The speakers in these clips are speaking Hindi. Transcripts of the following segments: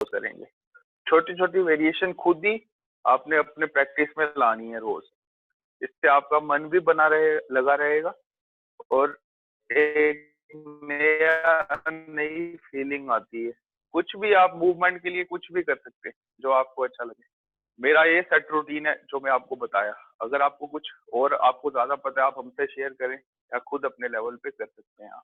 करेंगे। छोटी छोटी वेरिएशन खुद ही आपने अपने प्रैक्टिस में लानी है रोज। इससे आपका मन भी बना रहे, लगा रहेगा, और एक नई फीलिंग आती है। कुछ भी आप मूवमेंट के लिए कुछ भी कर सकते हैं जो आपको अच्छा लगे। मेरा ये सेट रूटीन है जो मैं आपको बताया। अगर आपको कुछ और आपको ज्यादा पता है, आप हमसे शेयर करें या खुद अपने लेवल पे कर सकते हैं आप।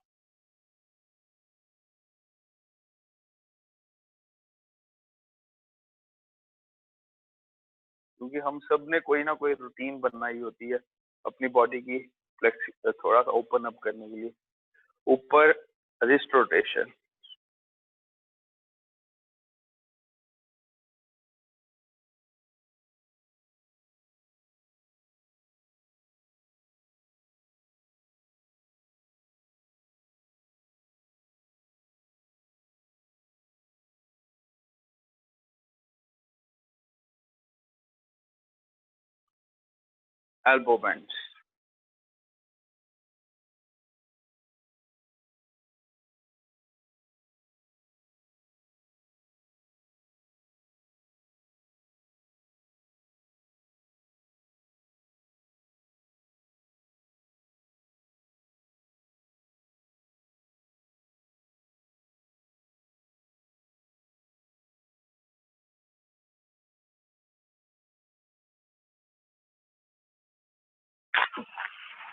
क्योंकि हम सब ने कोई ना कोई रूटीन बनाई होती है अपनी बॉडी की फ्लेक्स थोड़ा सा ओपन अप करने के लिए। ऊपर रिस्ट रोटेशन, एल्बो बेंड्स।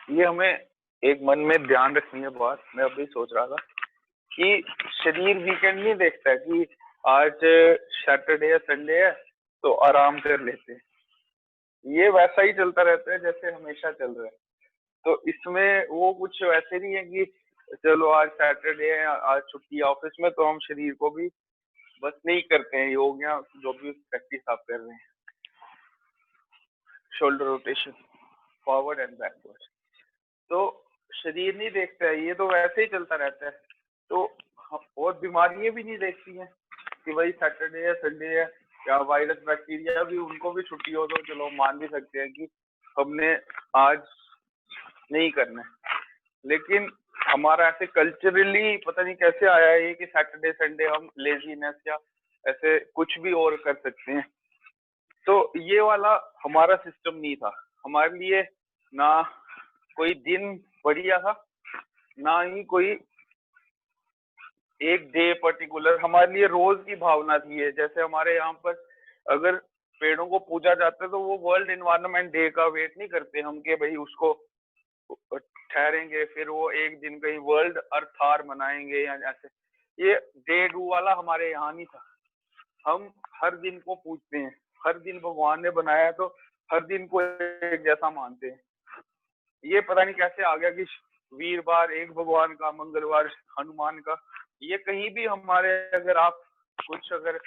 ये हमें एक मन में ध्यान रखनी है बात। मैं अभी सोच रहा था कि शरीर वीकेंड नहीं देखता है कि आज सैटरडे या संडे है तो आराम कर लेते हैं। ये वैसा ही चलता रहता है जैसे हमेशा चल रहा है। तो इसमें वो कुछ वैसे नहीं है कि चलो आज सैटरडे है, आज छुट्टी है ऑफिस में, तो हम शरीर को भी बस नहीं करते हैं योग या जो भी प्रैक्टिस आप कर रहे हैं। Shoulder rotation, forward and backward, तो शरीर नहीं देखता है, ये तो वैसे ही चलता रहता है। तो और बीमारियां भी नहीं देखती हैं कि भाई सैटरडे है, संडे है, या वायरस बैक्टीरिया भी, उनको भी छुट्टी हो तो चलो मान भी सकते हैं कि हमने आज नहीं करना है। लेकिन हमारा ऐसे कल्चरली पता नहीं कैसे आया है ये कि सैटरडे संडे हम लेजीनेस या ऐसे कुछ भी और कर सकते हैं। तो ये वाला हमारा सिस्टम नहीं था हमारे लिए। ना कोई दिन बढ़िया था, ना ही कोई एक डे पर्टिकुलर। हमारे लिए रोज की भावना थी ये। जैसे हमारे यहाँ पर अगर पेड़ों को पूजा जाता है तो वो वर्ल्ड एनवायरनमेंट डे का वेट नहीं करते हम कि भाई उसको ठहरेंगे फिर वो एक दिन कहीं वर्ल्ड अर्थार मनाएंगे या ऐसे। ये डे डू वाला हमारे यहाँ नहीं था। हम हर दिन को पूजते हैं, हर दिन भगवान ने बनाया है तो हर दिन को एक जैसा मानते हैं। ये पता नहीं कैसे आ गया कि वीरवार एक भगवान का, मंगलवार हनुमान का। ये कहीं भी हमारे, अगर आप कुछ अगर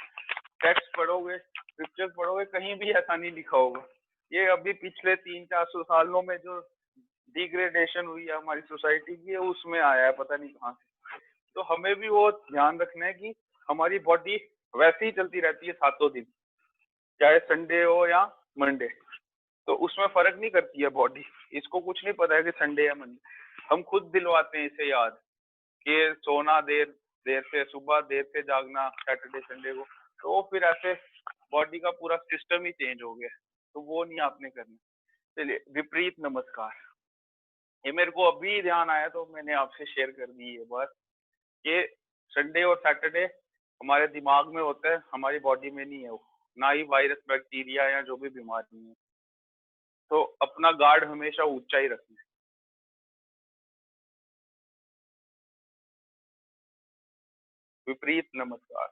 टेक्स्ट पढ़ोगे, स्क्रिप्चर्स पढ़ोगे, कहीं भी ऐसा नहीं लिखा होगा। ये अभी पिछले 300-400 सालों में जो डिग्रेडेशन हुई है हमारी सोसाइटी की, उसमें आया है पता नहीं कहाँ से। तो हमें भी वो ध्यान रखना है कि हमारी बॉडी वैसे ही चलती रहती है सातों दिन, चाहे संडे हो या मंडे। तो उसमें फर्क नहीं करती है बॉडी। इसको कुछ नहीं पता है कि संडे या मंडे। हम खुद दिलवाते हैं इसे याद कि सोना देर देर से, सुबह देर से जागना सैटरडे संडे को। तो वो फिर ऐसे बॉडी का पूरा सिस्टम ही चेंज हो गया। तो वो नहीं आपने करना। चलिए, विपरीत नमस्कार। ये मेरे को अभी ध्यान आया तो मैंने आपसे शेयर कर दी ये बात कि संडे और सैटरडे हमारे दिमाग में होता है, हमारी बॉडी में नहीं है वो। ना ही वायरस बैक्टीरिया या जो भी बीमारी है। तो अपना गार्ड हमेशा ऊंचा ही रखना है। विपरीत नमस्कार।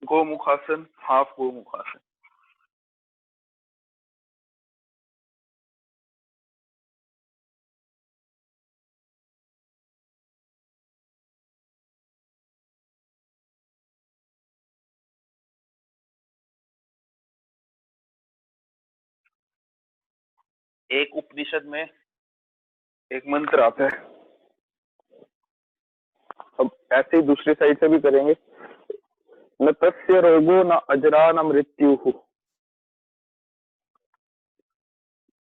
गोमुखासन, हाफ गोमुखासन। एक उपनिषद में एक मंत्र आता है, अब ऐसे ही दूसरी साइड से भी करेंगे। न तस्य रोगो न अजरा न मृत्यु।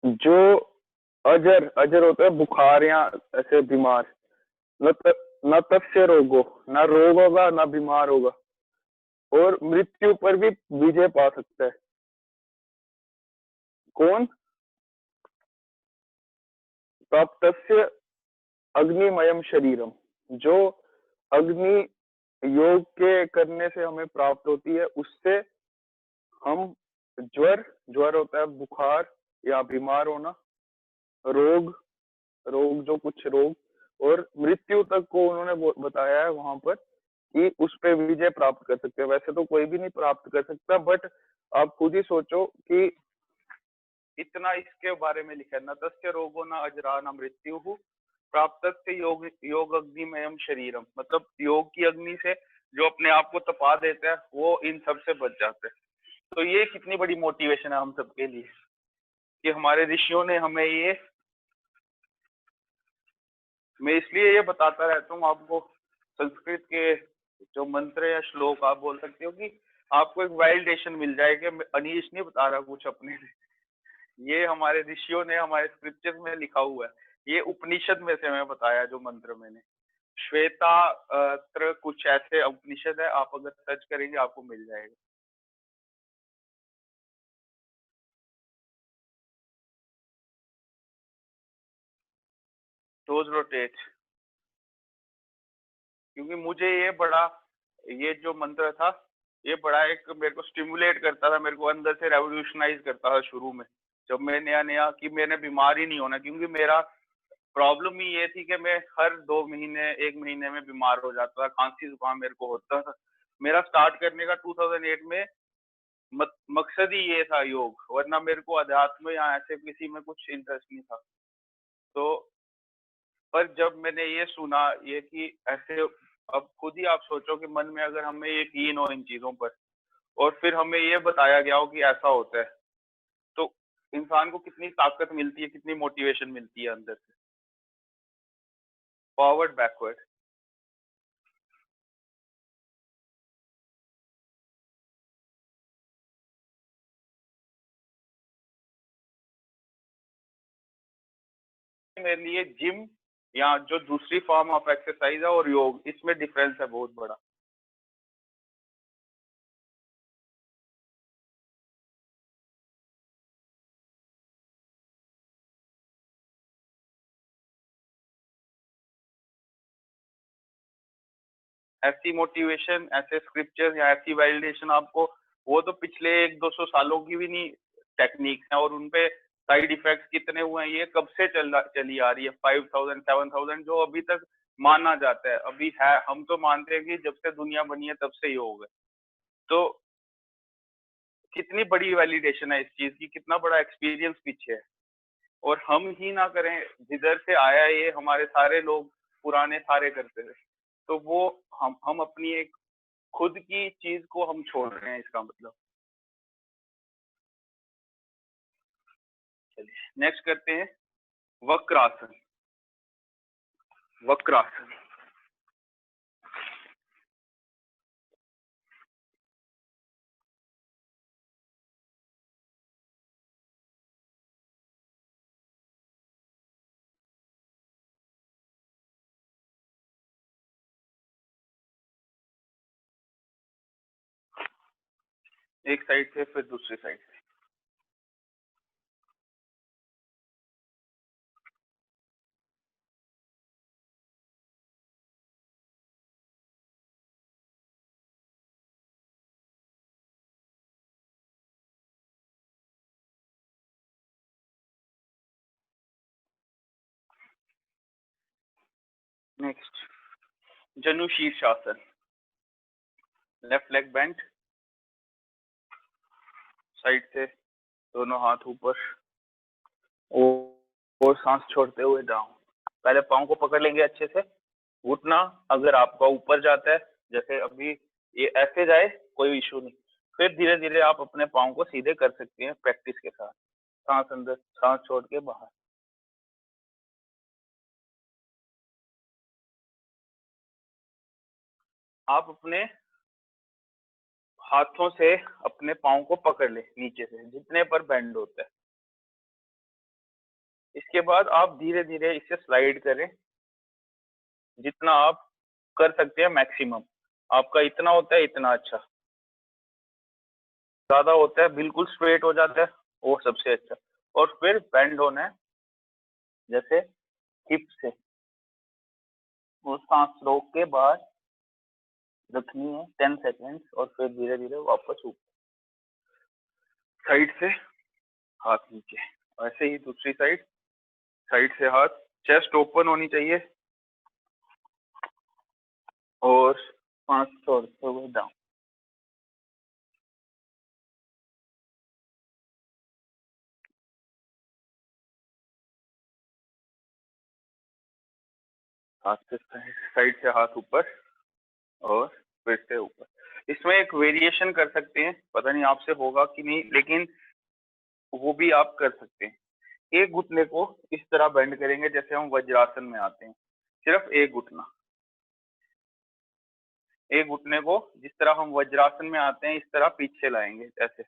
जो अजर, अजर होता है बुखार या ऐसे बीमार, न तस्य रोगो, न रोग होगा न बीमार होगा, और मृत्यु पर भी विजय पा सकता है। कौन? प्राप्तस्य अग्निमयम शरीरम, जो अग्नि योग के करने से हमें प्राप्त होती है, उससे हम ज्वर, ज्वर होता है बुखार या बीमार होना, रोग, रोग जो कुछ रोग, और मृत्यु तक को उन्होंने बताया है वहां पर कि उस पे विजय प्राप्त कर सकते हैं। वैसे तो कोई भी नहीं प्राप्त कर सकता, बट आप खुद ही सोचो कि इतना इसके बारे में लिखा है, न तस्य रोगो न अजरा न मृत्यु प्राप्त योग योग अग्निमयम शरीरम, मतलब योग की अग्नि से जो अपने आप को तपा देता है वो इन सब से बच जाता है। तो ये कितनी बड़ी मोटिवेशन है हम सबके लिए कि हमारे ऋषियों ने हमें ये, मैं इसलिए ये बताता रहता हूँ आपको, संस्कृत के जो मंत्र या श्लोक आप बोल सकते हो कि आपको एक वैलिडेशन मिल जाए कि अनीश नहीं बता रहा कुछ अपने से, ये हमारे ऋषियों ने हमारे स्क्रिप्चर्स में लिखा हुआ है। ये उपनिषद में से मैं बताया जो मंत्र मैंने, श्वेता कुछ ऐसे उपनिषद है, आप अगर सर्च करेंगे आपको मिल जाएगा। टोज रोटेट, क्योंकि मुझे ये बड़ा, ये जो मंत्र था ये बड़ा एक मेरे को स्टिमुलेट करता था, मेरे को अंदर से रेवोल्यूशनाइज करता था शुरू में, जब मैं नया नया कि मैंने बीमार ही नहीं होना, क्योंकि मेरा प्रॉब्लम ही ये थी कि मैं हर 2 महीने 1 महीने में बीमार हो जाता था, खांसी जुकाम मेरे को होता था। मेरा स्टार्ट करने का 2008 में मकसद ही ये था योग, वरना मेरे को अध्यात्म या ऐसे किसी में कुछ इंटरेस्ट नहीं था। तो पर जब मैंने ये सुना ये कि ऐसे, अब खुद ही आप सोचो कि मन में अगर हमें यकीन हो इन चीजों पर और फिर हमें ये बताया गया हो कि ऐसा होता है, तो इंसान को कितनी ताकत मिलती है, कितनी मोटिवेशन मिलती है अंदर से, फॉरवर्ड बैकवर्ड। मेरे लिए जिम या जो दूसरी फॉर्म ऑफ एक्सरसाइज है और योग, इसमें डिफरेंस है बहुत बड़ा। ऐसी मोटिवेशन, ऐसे स्क्रिप्चर्स या ऐसी वैलिडेशन आपको, वो तो पिछले 100-200 सालों की भी नहीं टेक्निक है, और उनपे साइड इफेक्ट्स कितने हुए हैं ये कब से चली आ रही है, 5000 7000 जो अभी तक माना जाता है अभी है। हम तो मानते हैं कि जब से दुनिया बनी है तब से ही हो गए। तो कितनी बड़ी वैलिडेशन है इस चीज की, कितना बड़ा एक्सपीरियंस पीछे है, और हम ही ना करें, जिधर से आया ये हमारे सारे लोग पुराने सारे करते थे, तो वो हम अपनी एक खुद की चीज को हम छोड़ रहे हैं, इसका मतलब। चलिए नेक्स्ट करते हैं वक्रासन। वक्रासन एक साइड से फिर दूसरी साइड से। नेक्स्ट जनु शीर्षासन, लेफ्ट लेग बेंट, साइड से दोनों हाथ ऊपर, और सांस छोड़ते हुए डाउन। पहले पाँव को पकड़ लेंगे अच्छे से, घुटना अगर आपका ऊपर जाता है, जैसे अभी ये ऐसे जाए कोई इशू नहीं, फिर धीरे धीरे आप अपने पाँव को सीधे कर सकते हैं प्रैक्टिस के साथ। सांस अंदर, सांस छोड़ के बाहर। आप अपने हाथों से अपने पाँव को पकड़ ले नीचे से जितने पर बेंड होता है। इसके बाद आप धीरे धीरे इसे स्लाइड करें जितना आप कर सकते हैं मैक्सिमम। आपका इतना होता है इतना अच्छा, ज्यादा होता है बिल्कुल स्ट्रेट हो जाता है वो सबसे अच्छा। और फिर बेंड होना है जैसे हिप से, वो सांस रोक के बाहर रखनी है 10 सेकेंड्स और फिर धीरे धीरे वापस ऊपर, साइड से हाथ नीचे। ऐसे ही दूसरी साइड, साइड से हाथ, चेस्ट ओपन होनी चाहिए और सांस छोड़ते हुए डाउन। हाथ से साइड से हाथ ऊपर और फिर से ऊपर। इसमें एक वेरिएशन कर सकते हैं, पता नहीं आपसे होगा कि नहीं, लेकिन वो भी आप कर सकते हैं। एक घुटने को इस तरह बेंड करेंगे जैसे हम वज्रासन में आते हैं, सिर्फ एक घुटना। एक घुटने को जिस तरह हम वज्रासन में आते हैं इस तरह पीछे लाएंगे, ऐसे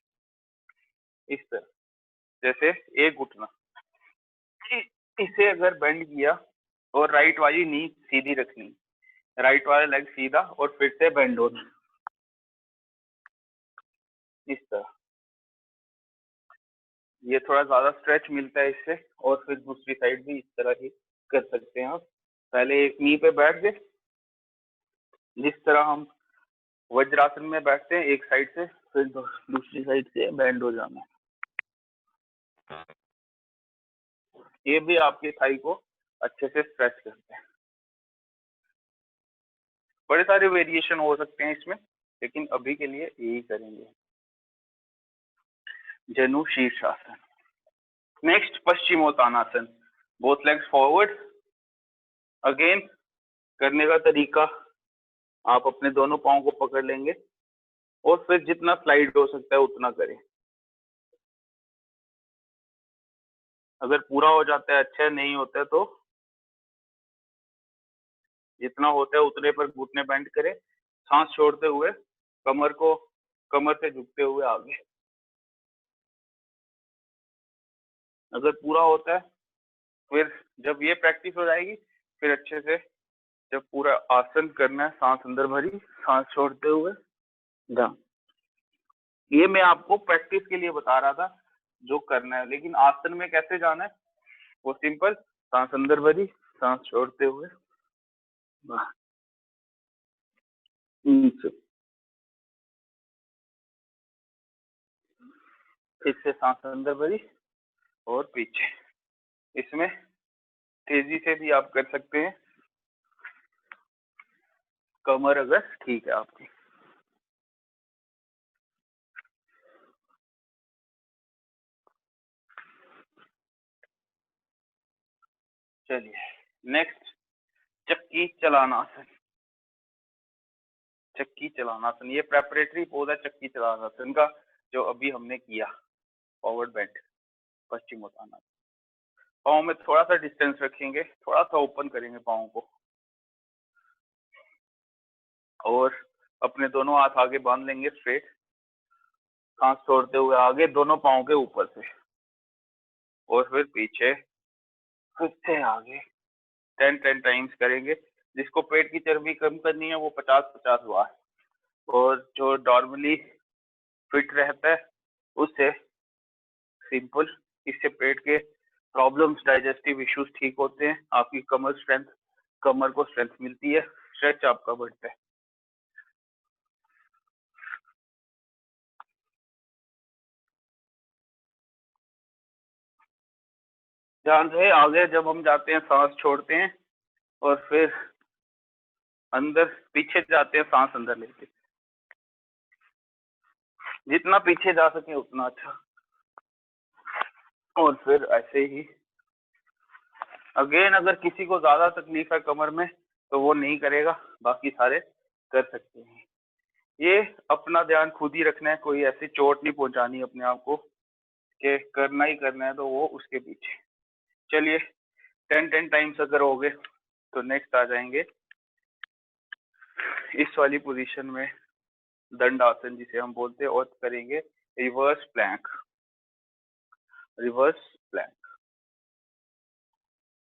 इस तरह, जैसे एक घुटना। इसे अगर बेंड किया और राइट वाली नी सीधी रखनी, राइट वाला लेग सीधा और फिर से बेंड होना इस तरह। ये थोड़ा ज्यादा स्ट्रेच मिलता है इससे। और फिर दूसरी साइड भी इस तरह ही कर सकते हैं आप। पहले एक नी पे बैठ गए जिस तरह हम वज्रासन में बैठते हैं एक साइड से, फिर दूसरी साइड से बेंड हो जाना। ये भी आपके थाई को अच्छे से स्ट्रेच करते हैं। बड़े सारे वेरिएशन हो सकते हैं इसमें, लेकिन अभी के लिए यही करेंगे। जनु शीर्षासन। Next Paschimottanasana, both legs forward. Again करने का तरीका, आप अपने दोनों पाँव को पकड़ लेंगे और फिर जितना स्लाइड हो सकता है उतना करें। अगर पूरा हो जाता है अच्छा, नहीं होता है तो जितना होता है उतने पर घुटने बेंड करें, सांस छोड़ते हुए कमर से झुकते हुए आगे। अगर पूरा होता है, फिर जब ये प्रैक्टिस हो जाएगी फिर अच्छे से जब पूरा आसन करना है, सांस अंदर भरी, सांस छोड़ते हुए डाउन। ये मैं आपको प्रैक्टिस के लिए बता रहा था जो करना है, लेकिन आसन में कैसे जाना है वो सिंपल, सांस अंदर भरी, सांस छोड़ते हुए बाहर, नीचे, फिर से सांस अंदर भरी और पीछे। इसमें तेजी से भी आप कर सकते हैं, कमर अगर ठीक है आपकी। चलिए नेक्स्ट, चक्की चलानासन। चक्की चलानासन ये प्रेपरेटरी पोज है चक्की चलानासन का, जो अभी हमने किया। Forward bend Paschimottanasana. पाँव में थोड़ा सा डिस्टेंस रखेंगे, थोड़ा सा ओपन करेंगे पाँव को और अपने दोनों हाथ आगे बांध लेंगे स्ट्रेट, सांस छोड़ते हुए आगे दोनों पाँव के ऊपर से और फिर पीछे, फिर से आगे। 10 टाइम्स करेंगे। जिसको पेट की चर्बी कम करनी है वो 50-50 बार, और जो नॉर्मली फिट रहता है उससे सिंपल, इससे पेट के प्रॉब्लम्स, डाइजेस्टिव इश्यूज ठीक होते हैं, आपकी कमर को स्ट्रेंथ मिलती है, स्ट्रेच आपका बढ़ता है। ध्यान रहे आगे जब हम जाते हैं सांस छोड़ते हैं और फिर अंदर पीछे जाते हैं, सांस अंदर लेते हैं। जितना पीछे जा सके उतना अच्छा। और फिर ऐसे ही अगेन, अगर किसी को ज्यादा तकलीफ है कमर में तो वो नहीं करेगा, बाकी सारे कर सकते हैं। ये अपना ध्यान खुद ही रखना है, कोई ऐसी चोट नहीं पहुंचानी अपने आप को। कि करना ही करना है तो वो उसके पीछे। चलिए 10 टाइम्स अगर हो गए तो नेक्स्ट आ जाएंगे इस वाली पोजीशन में, दंड आसन जिसे हम बोलते हैं, और करेंगे reverse plank. Reverse plank,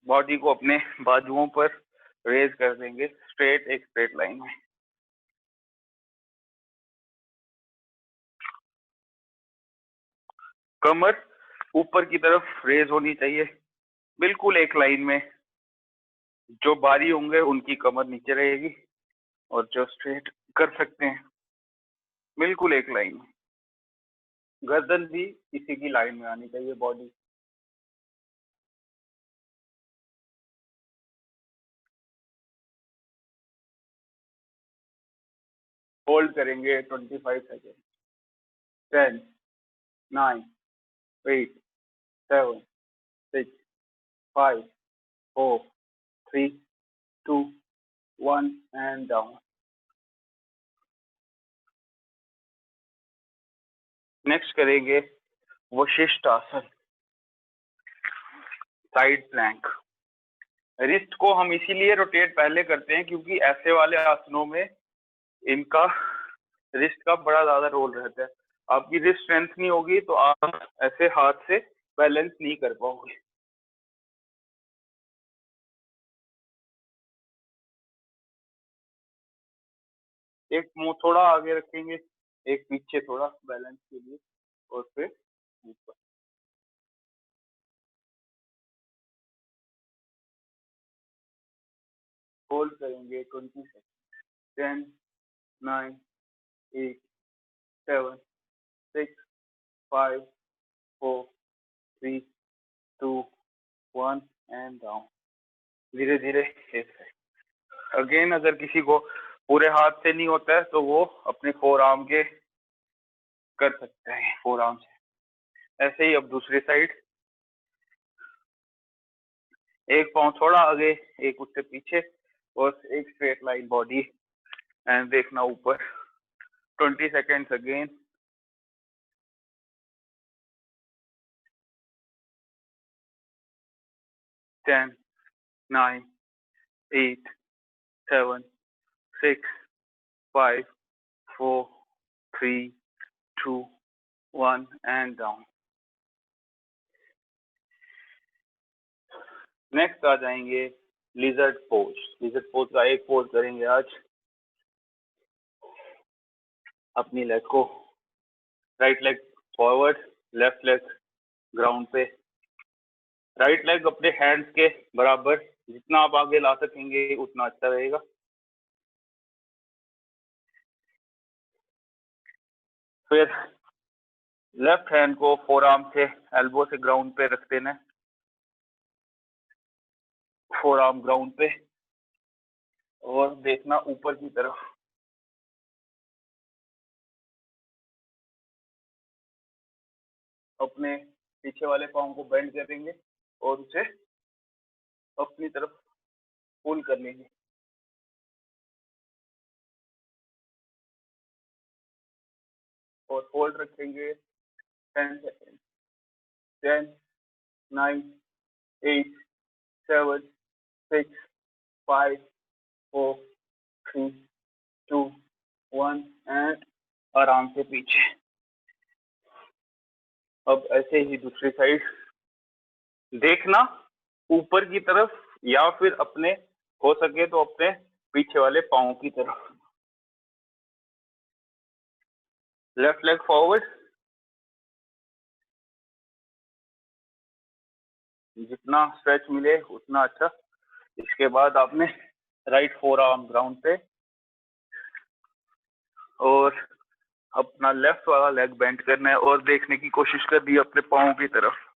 body को अपने बाजुओं पर रेज कर देंगे स्ट्रेट, एक स्ट्रेट लाइन में। कमर ऊपर की तरफ रेज होनी चाहिए, बिल्कुल एक लाइन में। जो बारी होंगे उनकी कमर नीचे रहेगी, और जो स्ट्रेट कर सकते हैं बिल्कुल एक लाइन में। गर्दन भी इसी की लाइन में आनी चाहिए, बॉडी। होल्ड करेंगे 25 सेकेंड। 10, 9, 8, 7, 6, 5, 4, 3, 2, 1 and down. नेक्स्ट करेंगे वशिष्ठ आसन, साइड प्लैंक। रिस्ट को हम इसीलिए रोटेट पहले करते हैं क्योंकि ऐसे वाले आसनों में इनका रिस्ट का बड़ा ज्यादा रोल रहता है। आपकी रिस्ट स्ट्रेंथ नहीं होगी तो आप ऐसे हाथ से बैलेंस नहीं कर पाओगे। एक मुंह थोड़ा आगे रखेंगे, एक पीछे थोड़ा बैलेंस के लिए, और फिर ऊपर। होल्ड करेंगे 20 सेकेंड। 10, 9, 8, 7, 6, 5, 4, 3, 2, 1 and down. धीरे धीरे अगेन, अगर किसी को पूरे हाथ से नहीं होता है तो वो अपने फोर आर्म के कर सकते हैं, फोर आर्म से। ऐसे ही अब दूसरी साइड, एक पाँव थोड़ा आगे, एक उससे पीछे, और एक स्ट्रेट लाइन बॉडी, एंड देखना ऊपर। 20 seconds again. 10, 9, 8, 7, 6, 5, 4, 3, 2, 1 and down. Next आ जाएंगे लिजर्ड पोज। लिजर्ड पोज का एक पोज करेंगे आज। अपनी लेग को, right leg forward, left leg ground पे, राइट लेग अपने हैंड्स के बराबर, जितना आप आगे ला सकेंगे उतना अच्छा रहेगा। फिर लेफ्ट हैंड को फोर आर्म से, एल्बो से ग्राउंड पे रख देना है, फोर आर्म ग्राउंड पे, और देखना ऊपर की तरफ। अपने पीछे वाले पाँव को बेंड करेंगे और उसे अपनी तरफ पुल कर लेंगे, और होल्ड रखेंगे 10 सेकेंड। 10, 9, 8, 7, 6, 5, 4, 3, 2, 1 एंड आराम से पीछे। अब ऐसे ही दूसरी साइड, देखना ऊपर की तरफ, या फिर अपने, हो सके तो अपने पीछे वाले पाँव की तरफ। लेफ्ट लेग फॉरवर्ड, जितना स्ट्रेच मिले उतना अच्छा। इसके बाद आपने राइट फोर आर्म ग्राउंड पे, और अपना लेफ्ट वाला लेग बेंड करना है, और देखने की कोशिश कर दी अपने पाँव की तरफ।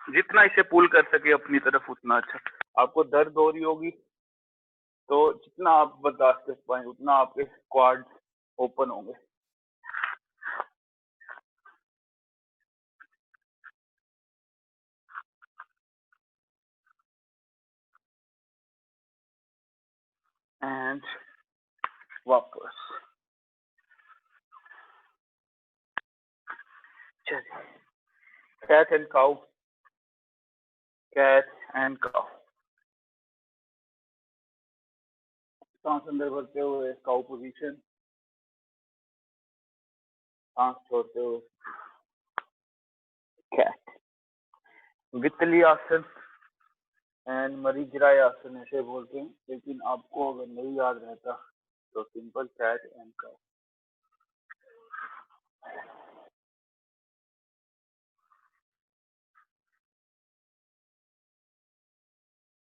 जितना इसे पुल कर सके अपनी तरफ उतना अच्छा। आपको दर्द हो रही होगी तो जितना आप बर्दाश्त कर पाए उतना आपके क्वाड ओपन होंगे। एंड वापस। चलिए, cat and cow, cat and cow. सांस अंदर भरते हुए काउ पोजीशन, सांस छोड़ते हुए कैट। वितली आसन एंड मरीजराय आसन ऐसे बोलते हैं, लेकिन आपको अगर नहीं याद रहता तो सिंपल कैट एंड काउ।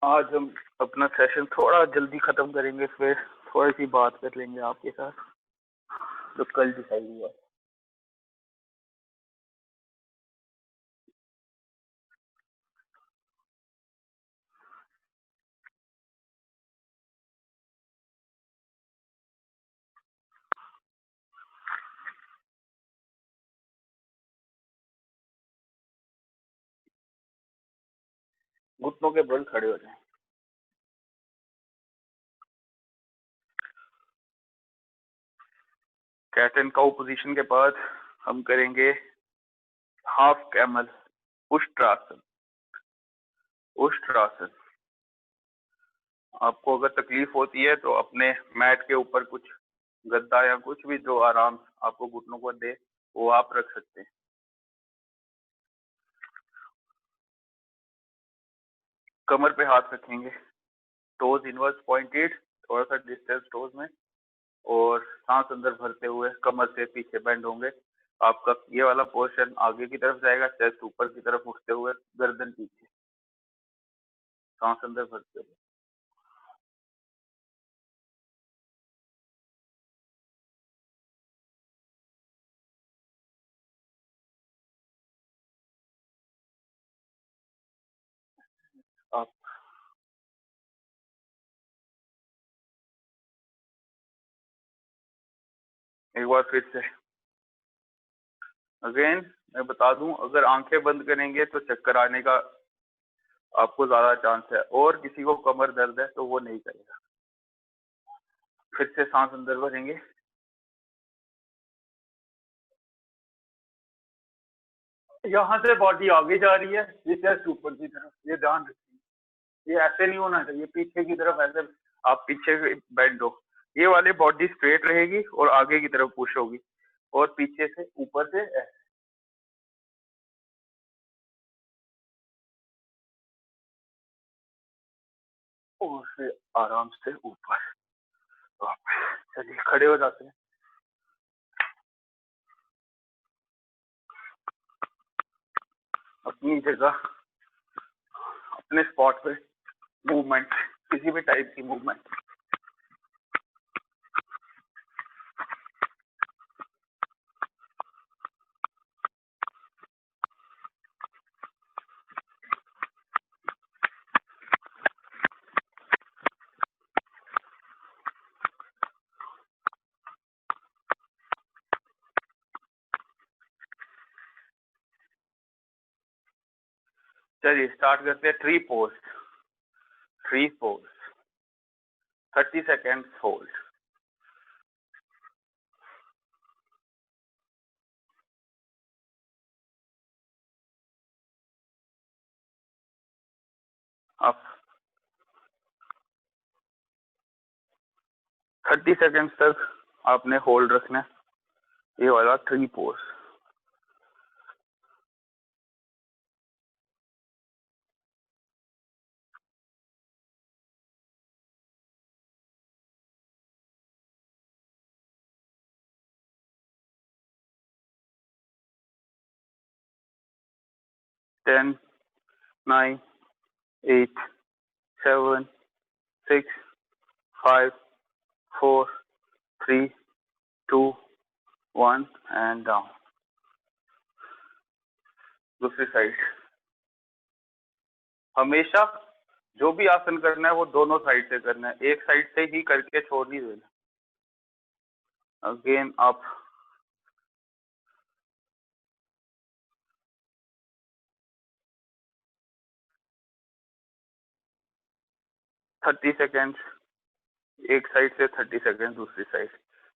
आज हम अपना सेशन थोड़ा जल्दी खत्म करेंगे, फिर थोड़ी सी बात कर लेंगे आपके साथ जो कल डिसाइड हुआ। घुटनों के बल खड़े हो जाएं। कैट एंड काउ पोजीशन के बाद हम करेंगे हाफ कैमल, उष्ट्रासन। उष्ट्रासन, आपको अगर तकलीफ होती है तो अपने मैट के ऊपर कुछ गद्दा या कुछ भी जो आराम आपको घुटनों को दे वो आप रख सकते हैं। कमर पे हाथ रखेंगे, टोज इनवर्स पॉइंटेड, थोड़ा सा डिस्टेंस टोज में, और सांस अंदर भरते हुए कमर से पीछे बेंड होंगे। आपका ये वाला पोर्शन आगे की तरफ जाएगा, चेस्ट ऊपर की तरफ उठते हुए, गर्दन पीछे, सांस अंदर भरते हुए। आप एक बार फिर से अगेन मैं बता दूं, अगर आंखें बंद करेंगे तो चक्कर आने का आपको ज्यादा चांस है, और किसी को कमर दर्द है तो वो नहीं करेगा। फिर से सांस अंदर भरेंगे, यहाँ से बॉडी आगे जा रही है, ये चेस्ट ऊपर की तरफ, ये ध्यान रखिए। ये ऐसे नहीं होना चाहिए पीछे की तरफ, ऐसे आप पीछे बेंड हो। ये वाली बॉडी स्ट्रेट रहेगी और आगे की तरफ पुश होगी, और पीछे से ऊपर से ऐसे, और फिर आराम से ऊपर वापस। चलिए खड़े हो जाते हैं, अपनी जगह, अपने स्पॉट पे मूवमेंट, किसी भी टाइप की मूवमेंट। चलिए स्टार्ट करते हैं। Tree pose, tree pose, 30 seconds hold. आप 30 सेकेंड्स तक आपने होल्ड रखना है, ये वाला ट्री पोज। 10, 9, 8, 7, 6, 5, 4, 3, 2, 1 and down. दूसरी साइड। हमेशा जो भी आसन करना है वो दोनों साइड से करना है, एक साइड से ही करके छोड़ नहीं देना। अगेन आप 30 सेकेंड एक साइड से, 30 सेकेंड दूसरी साइड,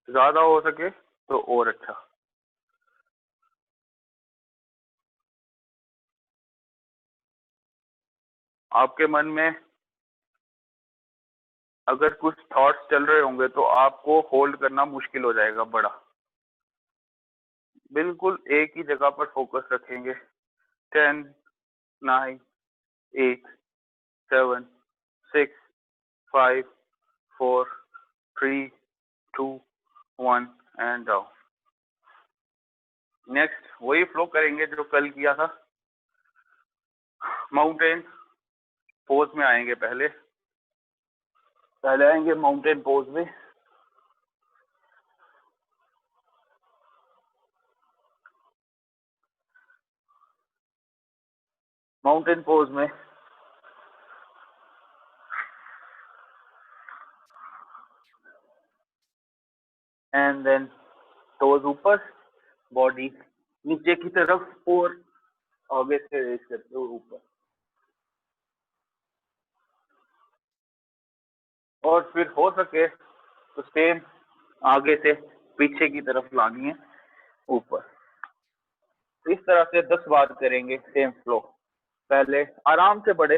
ज्यादा हो सके तो और अच्छा। आपके मन में अगर कुछ थॉट्स चल रहे होंगे तो आपको होल्ड करना मुश्किल हो जाएगा बड़ा। बिल्कुल एक ही जगह पर फोकस रखेंगे। 10, 9, 8, 7, 6, 5, 4, 3, 2, 1 एंड डाउन। नेक्स्ट वही फ्लो करेंगे जो कल किया था। माउंटेन पोज में आएंगे। पहले आएंगे माउंटेन पोज में। माउंटेन पोज में एंड देन टोज ऊपर, बॉडी नीचे की तरफ और आगे से रेस करते हो ऊपर। और फिर हो सके तो सेम आगे से पीछे की तरफ लानी है ऊपर। इस तरह से 10 बार करेंगे सेम फ्लो। पहले आराम से बढ़े,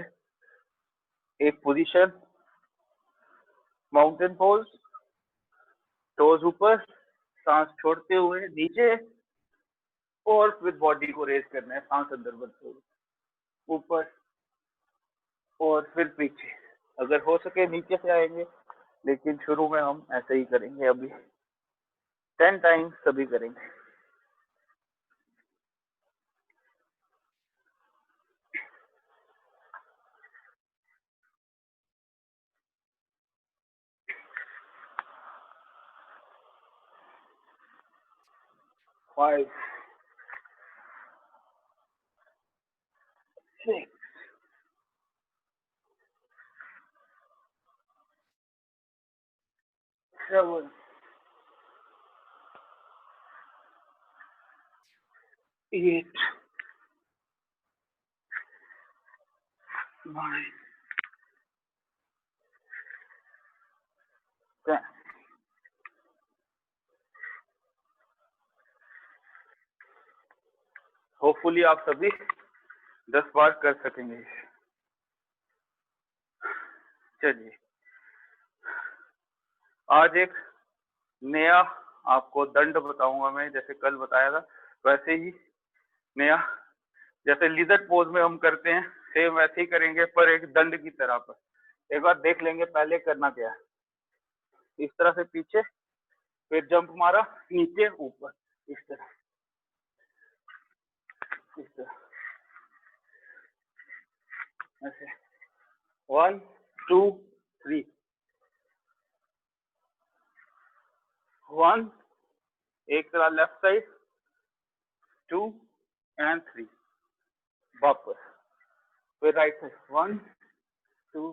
एक पोजीशन, माउंटेन पोज, टोज ऊपर, सांस छोड़ते हुए नीचे और फिर बॉडी को रेस करना है, सांस अंदर बढ़ते हुए ऊपर और फिर पीछे। अगर हो सके नीचे से आएंगे, लेकिन शुरू में हम ऐसे ही करेंगे। अभी 10 टाइम्स सभी करेंगे। 5, 6, 7, 8, 9, 10। होपफुली आप सभी 10 बार कर सकेंगे। चलिए, आज एक नया आपको दंड बताऊंगा मैं। जैसे कल बताया था वैसे ही नया, जैसे लिजर्ड पोज में हम करते हैं सेम वैसे ही करेंगे, पर एक दंड की तरह पर। एक बार देख लेंगे पहले करना क्या है। इस तरह से पीछे, फिर जंप मारा, नीचे ऊपर, इस तरह, इस तरह, ऐसे 1, 2, 3, 1, एक तरह लेफ्ट साइड, 2 एंड 3, वापस, फिर right side, 1, 2,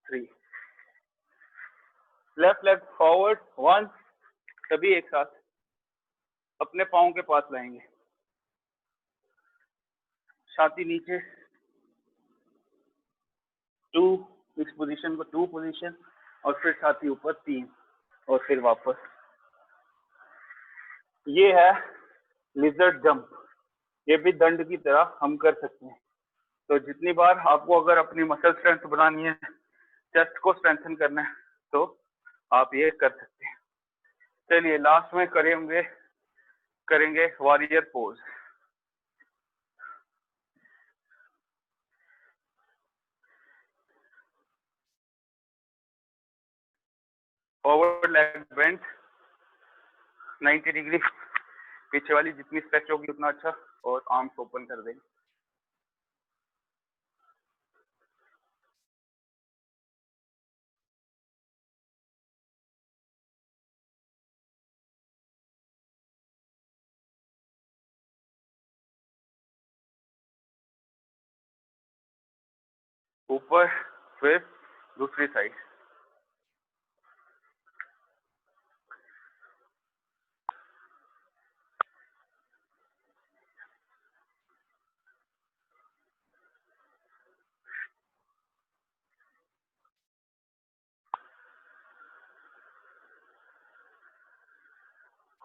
3, left leg forward, 1, सभी एक साथ अपने पाँव के पास लाएंगे, छाती नीचे, 2, इस पोजीशन को 2 पोजीशन, और फिर छाती ऊपर 3, और फिर वापस। ये है लिजर्ड जंप। ये भी दंड की तरह हम कर सकते हैं। तो जितनी बार आपको अगर अपनी मसल स्ट्रेंथ बनानी है, चेस्ट को स्ट्रेंथन करना है, तो आप ये कर सकते हैं। चलिए लास्ट में करेंगे warrior pose. Forward leg bend 90 degree, पीछे वाली जितनी स्ट्रेच होगी उतना अच्छा, और आर्म्स ओपन कर देंगे। ऊपर, फिर दूसरी साइड।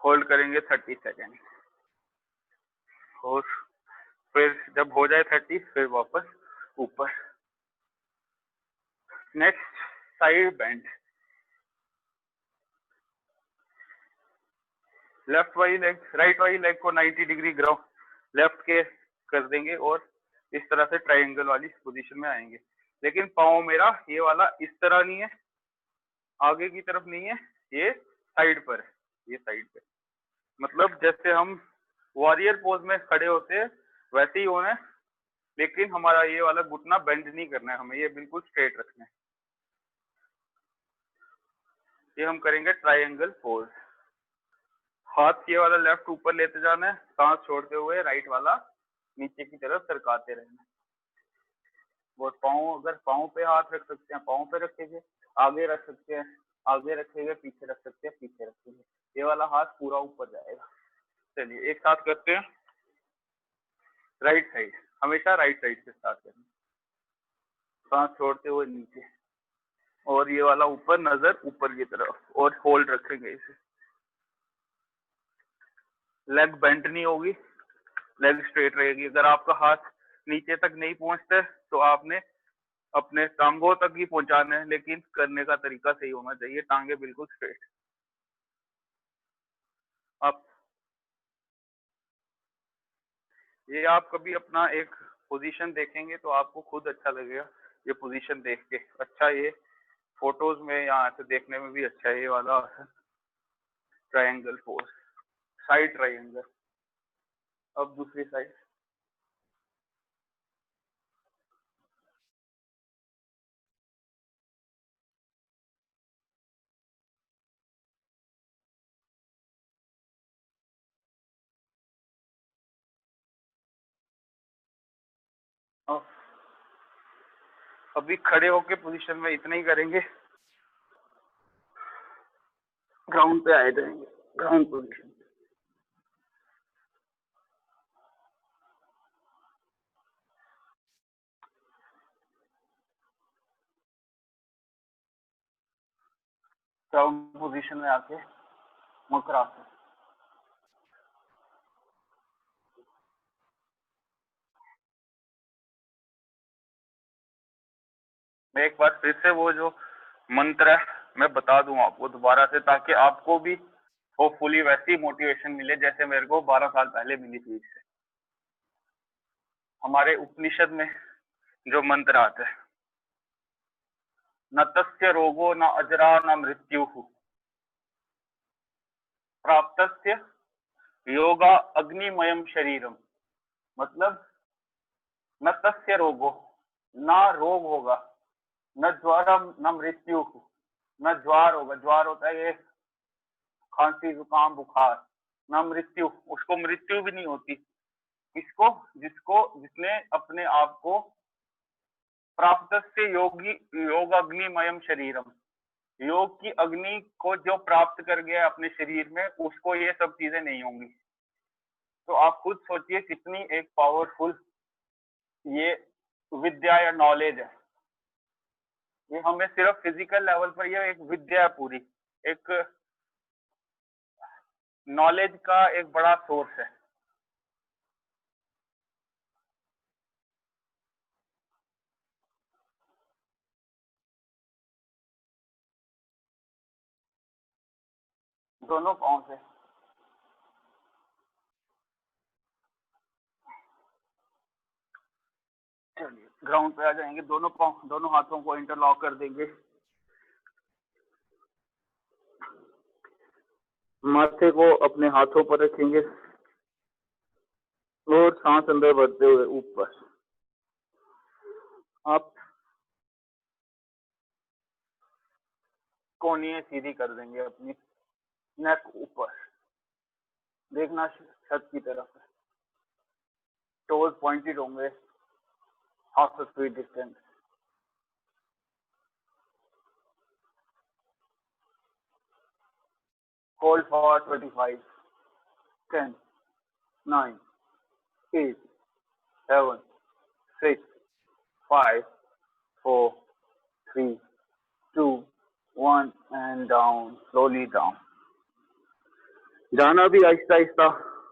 होल्ड करेंगे 30 सेकेंड, और फिर जब हो जाए 30 फिर वापस ऊपर। नेक्स्ट साइड बेंड, लेफ्ट वाली लेग, राइट वाली लेग को 90 डिग्री ग्राउंड लेफ्ट के कर देंगे और इस तरह से ट्रायंगल वाली पोजीशन में आएंगे। लेकिन पाँव मेरा ये वाला इस तरह नहीं है, आगे की तरफ नहीं है, ये साइड पर है, ये साइड पे, मतलब जैसे हम वॉरियर पोज में खड़े होते हैं वैसे ही होना है, लेकिन हमारा ये वाला घुटना बेंड नहीं करना है, हमें ये बिल्कुल स्ट्रेट रखना है। ये हम करेंगे ट्रायंगल पोज। हाथ ये वाला लेफ्ट ऊपर लेते जाना है, सांस छोड़ते हुए राइट वाला नीचे की तरफ सरकाते रहना है। और पाँव, अगर पाँव पे हाथ रख सकते हैं पाँव पे रखेंगे, आगे रख सकते हैं आगे रखेंगे, पीछे रख सकते हैं पीछे रखेंगे, ये वाला हाथ पूरा ऊपर जाएगा। चलिए एक साथ करते हैं। राइट साइड, हमेशा राइट साइड से स्टार्ट करना, सांस छोड़ते हुए नीचे और ये वाला ऊपर, नजर ऊपर की तरफ, और होल्ड रखेंगे इसे। लेग बेंड नहीं होगी, लेग स्ट्रेट रहेगी। अगर आपका हाथ नीचे तक नहीं पहुंचता तो आपने अपने टांगों तक ही पहुंचाना है, लेकिन करने का तरीका सही होना चाहिए, टांगे बिल्कुल स्ट्रेट। आप ये आप कभी अपना एक पोजीशन देखेंगे तो आपको खुद अच्छा लगेगा, ये पोजीशन देख के। अच्छा, ये फोटोज में या ऐसे देखने में भी अच्छा है ये वाला ट्रायंगल पोज, साइड ट्रायंगल। अब दूसरी साइड, अभी खड़े होके पोजीशन में इतना ही करेंगे, ग्राउंड पे आए जाएंगे, ग्राउंड पोजीशन। ग्राउंड पोजीशन में आके मकरासन। मैं एक बार फिर से वो जो मंत्र है मैं बता दूं आपको दोबारा से, ताकि आपको भी होपफुली वैसी मोटिवेशन मिले जैसे मेरे को 12 साल पहले मिली थी इससे। हमारे उपनिषद में जो मंत्र आता है, न तस्य रोगो न अजरा न मृत्यु प्राप्तस्य योगा अग्निमयम शरीरम, मतलब न तस्य रोगो, ना रोग होगा, न ज्वरम न मृत्यु, न ज्वार होगा, ज्वार होता है ये खांसी जुकाम बुखार, न मृत्यु, उसको मृत्यु भी नहीं होती। इसको जिसको जिसने अपने आप को प्राप्त से योगी योग अग्निमयम शरीरम, योग की अग्नि को जो प्राप्त कर गया अपने शरीर में, उसको ये सब चीजें नहीं होंगी। तो आप खुद सोचिए कितनी एक पावरफुल ये विद्या या नॉलेज है। ये हमें सिर्फ फिजिकल लेवल पर, ये एक विद्या है पूरी, एक नॉलेज का एक बड़ा सोर्स है। दोनों पाँव से चलिए ग्राउंड पे आ जाएंगे, दोनों पाँव, दोनों हाथों को इंटरलॉक कर देंगे, माथे को अपने हाथों पर रखेंगे और सांस अंदर भरते हुए ऊपर। आप कोहनी सीधी कर देंगे, अपनी नेक ऊपर, देखना छत की तरफ है, टोज पॉइंटेड होंगे, half feet distance. Hold for 25, 10, 9, 8, 7, 6, 5, 4, 3, 2, 1 and down, slowly down. जाना भी आहिस्ता आहिस्ता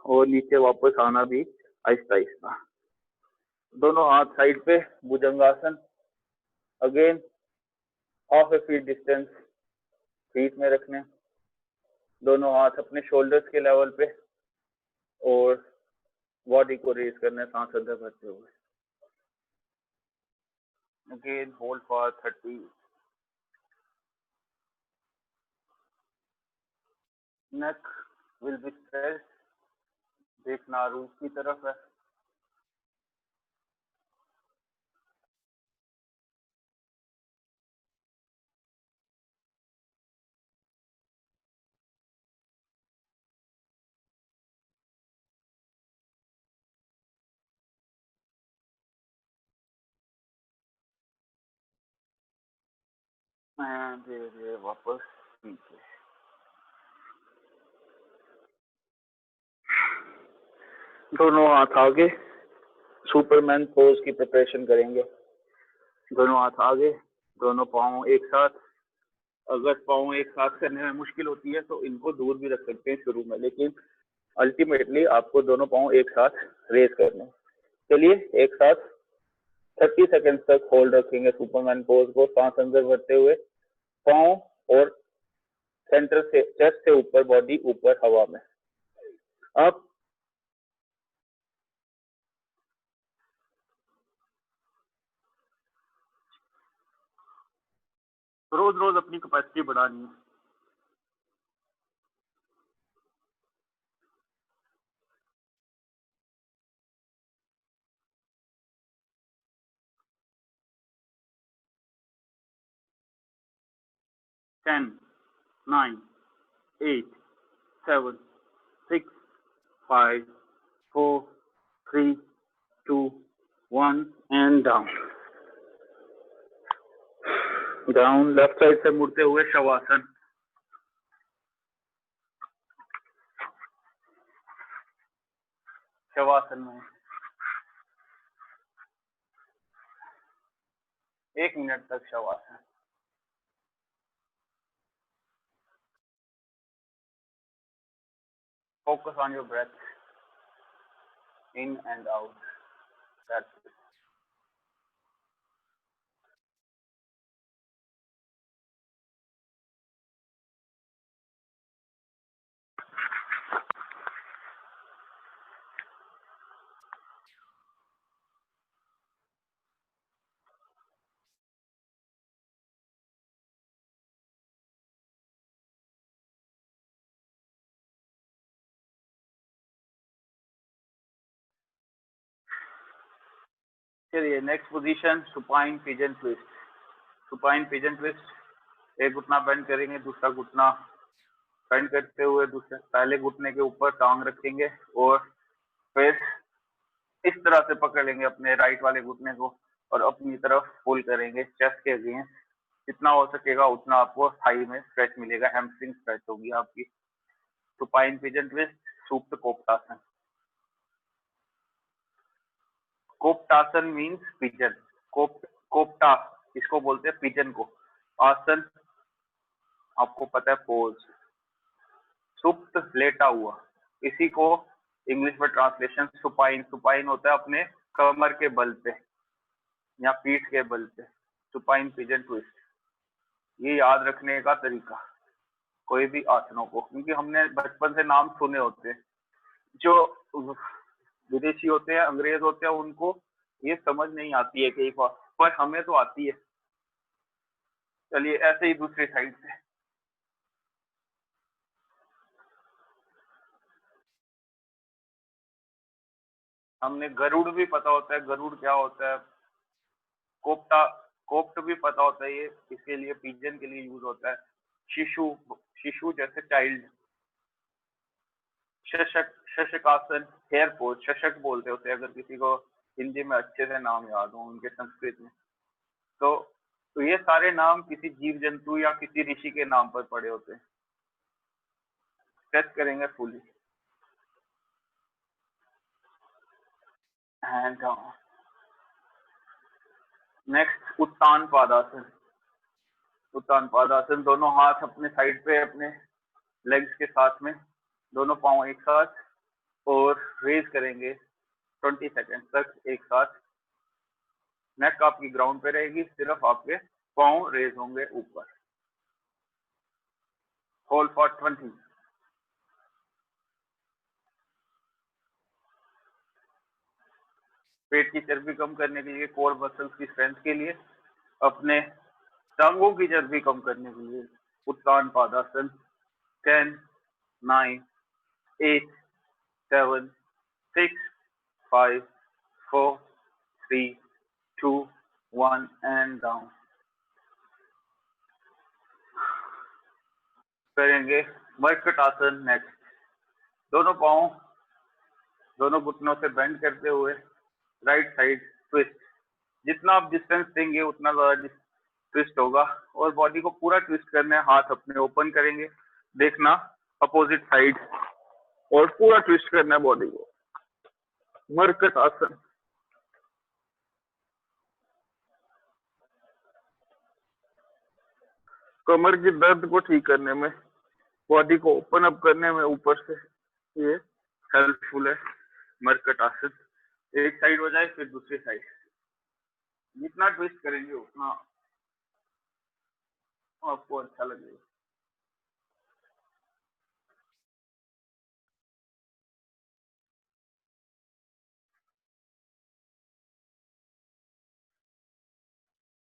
और नीचे वापस आना भी आहिस्ता आहिस्ता। दोनों हाथ साइड पे, भुजंगासन। अगेन हाफ ए फीट डिस्टेंस फीट में रखने, दोनों हाथ अपने शोल्डर्स के लेवल पे और बॉडी को रेज करना है सांस अंदर भरते हुए। Again hold for 30। NEC will be stretch, देखना रूफ की तरफ है। धीरे धीरे वापस नीचे। दोनों हाथ आगे, सुपरमैन पोज की प्रिपरेशन करेंगे। दोनों हाथ आगे, दोनों पाँव एक साथ। अगर पाँव एक साथ करने में मुश्किल होती है तो इनको दूर भी रख सकते हैं शुरू में, लेकिन अल्टीमेटली आपको दोनों पाँव एक साथ रेज करने। चलिए एक साथ 30 सेकेंड तक होल्ड रखेंगे सुपरमैन पोज को, सांस अंदर भरते हुए, पाँव और सेंटर से चेस्ट से ऊपर, बॉडी ऊपर हवा में। अब रोज रोज अपनी कैपेसिटी बढ़ानी है। Ten, 9, 8, 7, 6, 5, 4, 3, 2, 1 and down. Down, left side से मुड़ते हुए शवासन। शवासन में 1 मिनट तक shavasana. Focus on your breath in and out. That's it. चलिए next position, supine pigeon twist. Supine pigeon twist, एक घुटना बेंड करेंगे, दूसरा घुटना बेंड करते हुए दूसरे पहले घुटने के ऊपर टांग रखेंगे और फिर इस तरह से पकड़ लेंगे अपने राइट वाले घुटने को और अपनी तरफ पुल करेंगे चेस्ट के अगेंस्ट। जितना हो सकेगा उतना आपको थाई में स्ट्रेच मिलेगा, हैमस्ट्रिंग स्ट्रेच होगी आपकी। सुपाइन पिजन ट्विस्ट, सुप्त कोप्टासन। कोप्टासन मीन्स पिजन। कोप्टा इसको बोलते हैं पिजन को। आसन आपको पता है पोज। सुप्त लेटा हुआ, इसी को इंग्लिश में ट्रांसलेशन सुपाइन। सुपाइन होता है अपने कमर के बल पे या पीठ के बल पे। सुपाइन पिजन ट्विस्ट, ये याद रखने का तरीका कोई भी आसनों को, क्योंकि हमने बचपन से नाम सुने होते हैं। जो विदेशी होते हैं, अंग्रेज होते हैं, उनको ये समझ नहीं आती है कई बार, पर हमें तो आती है। चलिए ऐसे ही दूसरी साइड से। हमने गरुड़ भी पता होता है, गरुड़ क्या होता है। कोप्टा, कोप्ट भी पता होता है, ये इसके लिए पिजन के लिए यूज होता है। शिशु, शिशु जैसे चाइल्ड। शशक, शशकासन, हेयर पोज, शशक बोलते होते हैं अगर किसी को हिंदी में अच्छे से नाम याद हो उनके संस्कृत में। तो ये सारे नाम किसी जीव जंतु या किसी ऋषि के नाम पर पड़े होते हैं। स्ट्रेच करेंगे फुली एंड डाउन। नेक्स्ट उत्तान पादासन। उत्तान पादासन, दोनों हाथ अपने साइड पे, अपने लेग्स के साथ में, दोनों पाँव एक साथ और रेज करेंगे 20 सेकेंड तक एक साथ। नेक आपकी ग्राउंड पे रहेगी, सिर्फ आपके पाँव रेज होंगे ऊपर। Hold for 20। पेट की चर्बी कम करने के लिए, कोर मसल्स की स्ट्रेंथ के लिए, अपने टांगों की चर्बी कम करने के लिए उत्तान पादासन। 10, 9, 8, 7, 6, 5, 4, 3, 2, 1 and down. करेंगे मर्कट आसन नेक्स्ट। दोनों पाँव दोनों घुटनों से बेंड करते हुए राइट साइड ट्विस्ट। जितना आप डिस्टेंस देंगे उतना ज्यादा ट्विस्ट होगा, और बॉडी को पूरा ट्विस्ट करना है। हाथ अपने ओपन करेंगे, देखना अपोजिट साइड, और पूरा ट्विस्ट करना है बॉडी को। मरकट आसन। कमर की दर्द को ठीक करने में, बॉडी को ओपन अप करने में ऊपर से ये हेल्पफुल है मरकट आसन। एक साइड हो जाए फिर दूसरी साइड, जितना ट्विस्ट करेंगे उतना आपको अच्छा लगेगा।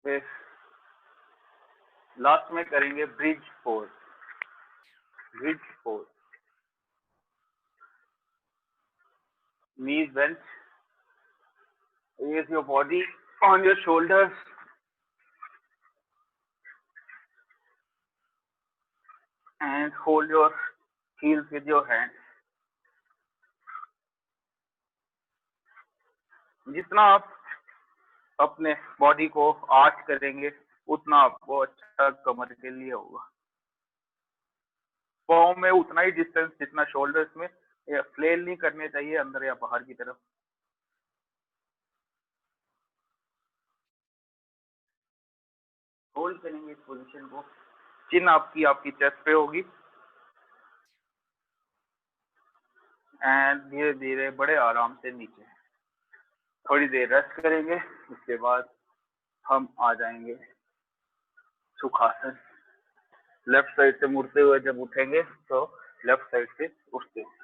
फिर लास्ट में करेंगे bridge pose. Bridge pose, knees bent, raise your body on your shoulders and hold your heels with your hands. जितना आप अपने बॉडी को आर्च करेंगे उतना आपको अच्छा कमर के लिए होगा। पाँव में उतना ही डिस्टेंस जितना शोल्डर्स में, या फ्लेल नहीं करने चाहिए अंदर या बाहर की तरफ। होल्ड करेंगे इस पोजीशन को। चिन आपकी चेस्ट पे होगी, एंड धीरे धीरे बड़े आराम से नीचे। थोड़ी देर रेस्ट करेंगे, उसके बाद हम आ जाएंगे सुखासन। लेफ्ट साइड से मुड़ते हुए जब उठेंगे तो लेफ्ट साइड से उठते हैं।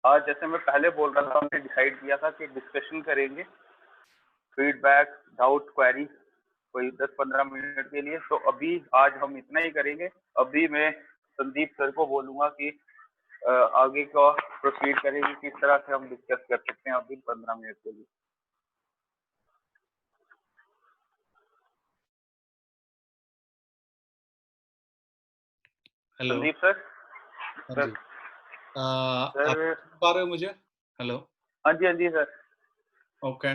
आज जैसे मैं पहले बोल रहा था, हमने डिसाइड किया था कि डिस्कशन करेंगे, फीडबैक, डाउट, क्वेरी, कोई 10-15 मिनट के लिए। तो अभी आज हम इतना ही करेंगे। अभी मैं संदीप सर को बोलूंगा कि आगे का प्रोसीड करेंगे, किस तरह से हम डिस्कस कर सकते हैं अभी 15 मिनट के लिए। Hello Sandeep sir. हाँ सर जी। आप सर सुन पा रहे हो मुझे? हेलो। हाँ जी, हाँ जी सर। ओके।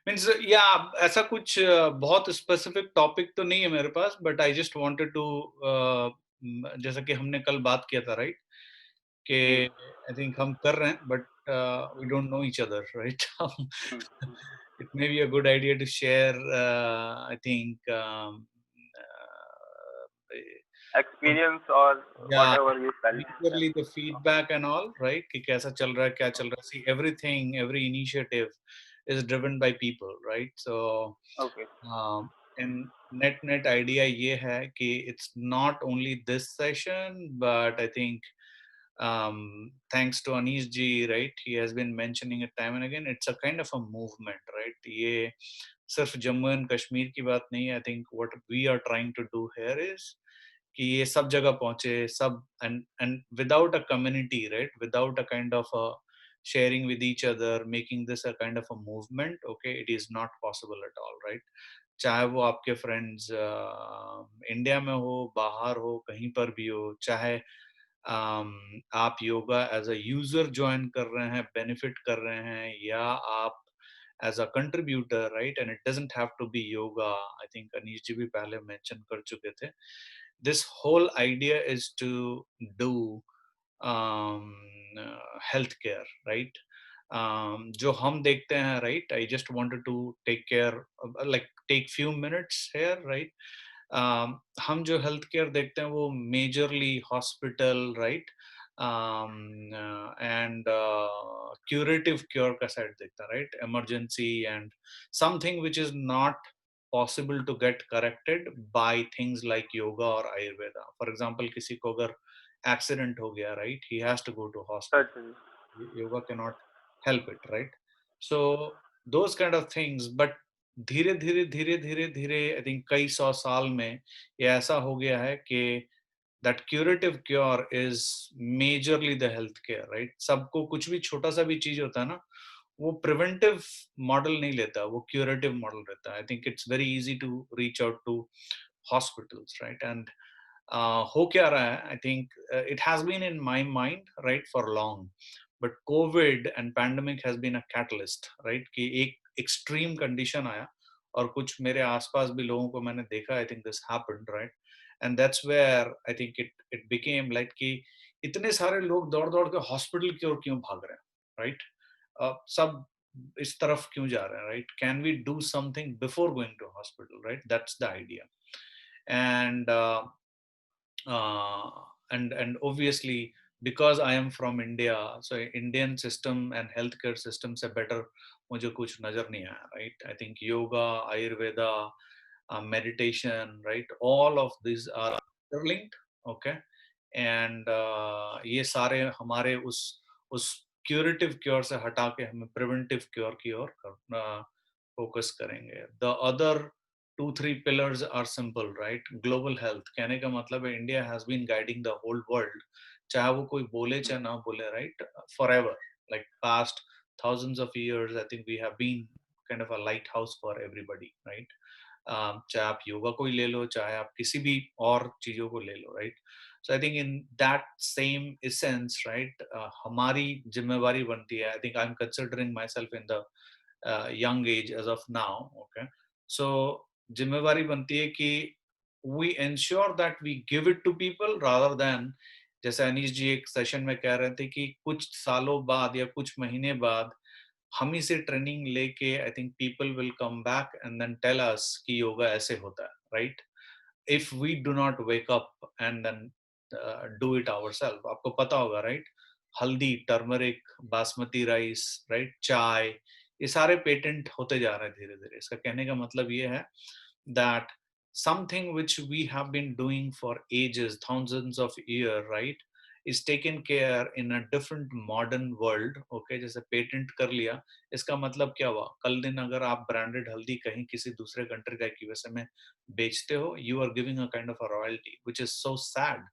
मीन्स या ऐसा कुछ बहुत स्पेसिफिक टॉपिक तो नहीं है मेरे पास, but I just wanted to जैसा कि हमने कल बात किया था, राइट, कि जी। आई थिंक हम कर रहे हैं but we don't know each other, right. Hmm. It may be a good idea to share I think experience और yeah, whatever you felt. majorly the feedback and all, right, कि कैसा चल रहा है, क्या चल रहा है। See, everything, every initiative is driven by people, right? So okay. in net idea ये है कि it's not only this session, but I think thanks to Anish ji, right, he has been mentioning it time and again, it's a kind of a movement, right? ये सिर्फ जम्मू एंड कश्मीर की बात नहीं है। I think what we are trying to do here is कि ये सब जगह पहुंचे, सब, and without a community, right, without a kind of a sharing with each other, making this a kind of a movement, okay, it is not possible at all, right? चाहे वो आपके फ्रेंड्स इंडिया में हो, बाहर हो, कहीं पर भी हो, चाहे आप yoga as a user join कर रहे हैं, बेनिफिट कर रहे हैं, या आप as a contributor, right, and it doesn't have to be yoga. I think Anish ji भी पहले मेंशन कर चुके थे। This whole idea is to do um, healthcare, right? जो हम देखते हैं, right? I just wanted to take care, like take few minutes here, right? हम जो हेल्थ केयर देखते हैं वो majorly hospital, right, and curative cure का साइड देखता है, right, emergency and something which is not possible to get corrected by things like yoga or ayurveda. For example, किसी को अगर accident हो गया, right, he has to go to hospital. अच्छा जी। Yoga cannot help it, right? So those kind of things, but धीरे धीरे धीरे धीरे धीरे आई थिंक कई सौ साल में ये ऐसा हो गया है कि that curative cure is majorly the healthcare, right? सबको कुछ भी छोटा सा भी चीज होता है ना, वो प्रिवेंटिव मॉडल नहीं लेता, वो क्यूरेटिव मॉडल रहता है. I think it's very easy to reach out to hospitals, right. And हो क्या रहा है, I think it has been in my mind, right, for long, but Covid and pandemic has been a catalyst, right, कि एक एक्सट्रीम कंडीशन आया और कुछ मेरे आसपास भी लोगों को मैंने देखा, I think this happened, right. And that's where I think it became like कि इतने सारे लोग दौड़ दौड़ के हॉस्पिटल की ओर क्यों भाग रहे हैं, राइट. सब इस तरफ क्यों जा रहे हैं, right. Can we do something before going to hospital, right. That's the idea. And and obviously because I am from India, so Indian system and healthcare system से better मुझे कुछ नजर नहीं आया, right. I think yoga, ayurveda, meditation, right, all of these are interlinked, okay. And ये सारे हमारे उस क्यूरेटिव क्योर से हटा के हमें प्रिवेंटिव क्योर की ओर फोकस करेंगे. The other 2-3 pillars are simple, right. Global health कहने का मतलब है India has been guiding the whole world, चाहे वो कोई बोले चाहे ना बोले, right, forever, like past thousands of years. I think we have been kind of a lighthouse for everybody, right. चाहे आप योगा को ही ले लो, चाहे आप किसी भी और चीजों को ले लो, right. So I think in that same essence, right, हमारी जिम्मेवारी बनती है. I think I am considering myself in the young age as of now, okay. So जिम्मेवारी बनती है कि we ensure that we give it to people rather than, जैसे अनीश जी एक सेशन में कह रहे थे कि कुछ सालों बाद या कुछ महीने बाद हम ही से ट्रेनिंग लेके I think people will come back and then tell us कि योगा ऐसे होता है, राइट. If we do not wake up and then do it ourselves. आपको पता होगा, राइट, हल्दी, टर्मरिक, बासमती राइस, राइट, चाय, ये सारे पेटेंट होते जा रहे हैं धीरे धीरे. इसका कहने का मतलब ये है that something which we have been doing for ages, thousands of years, right, is taken care in a different modern world, okay. जैसे पेटेंट कर लिया, इसका मतलब क्या हुआ, कल दिन अगर आप ब्रांडेड हल्दी कहीं किसी दूसरे कंट्री का यूएसए में बेचते हो, you are giving a kind of a royalty which is so sad.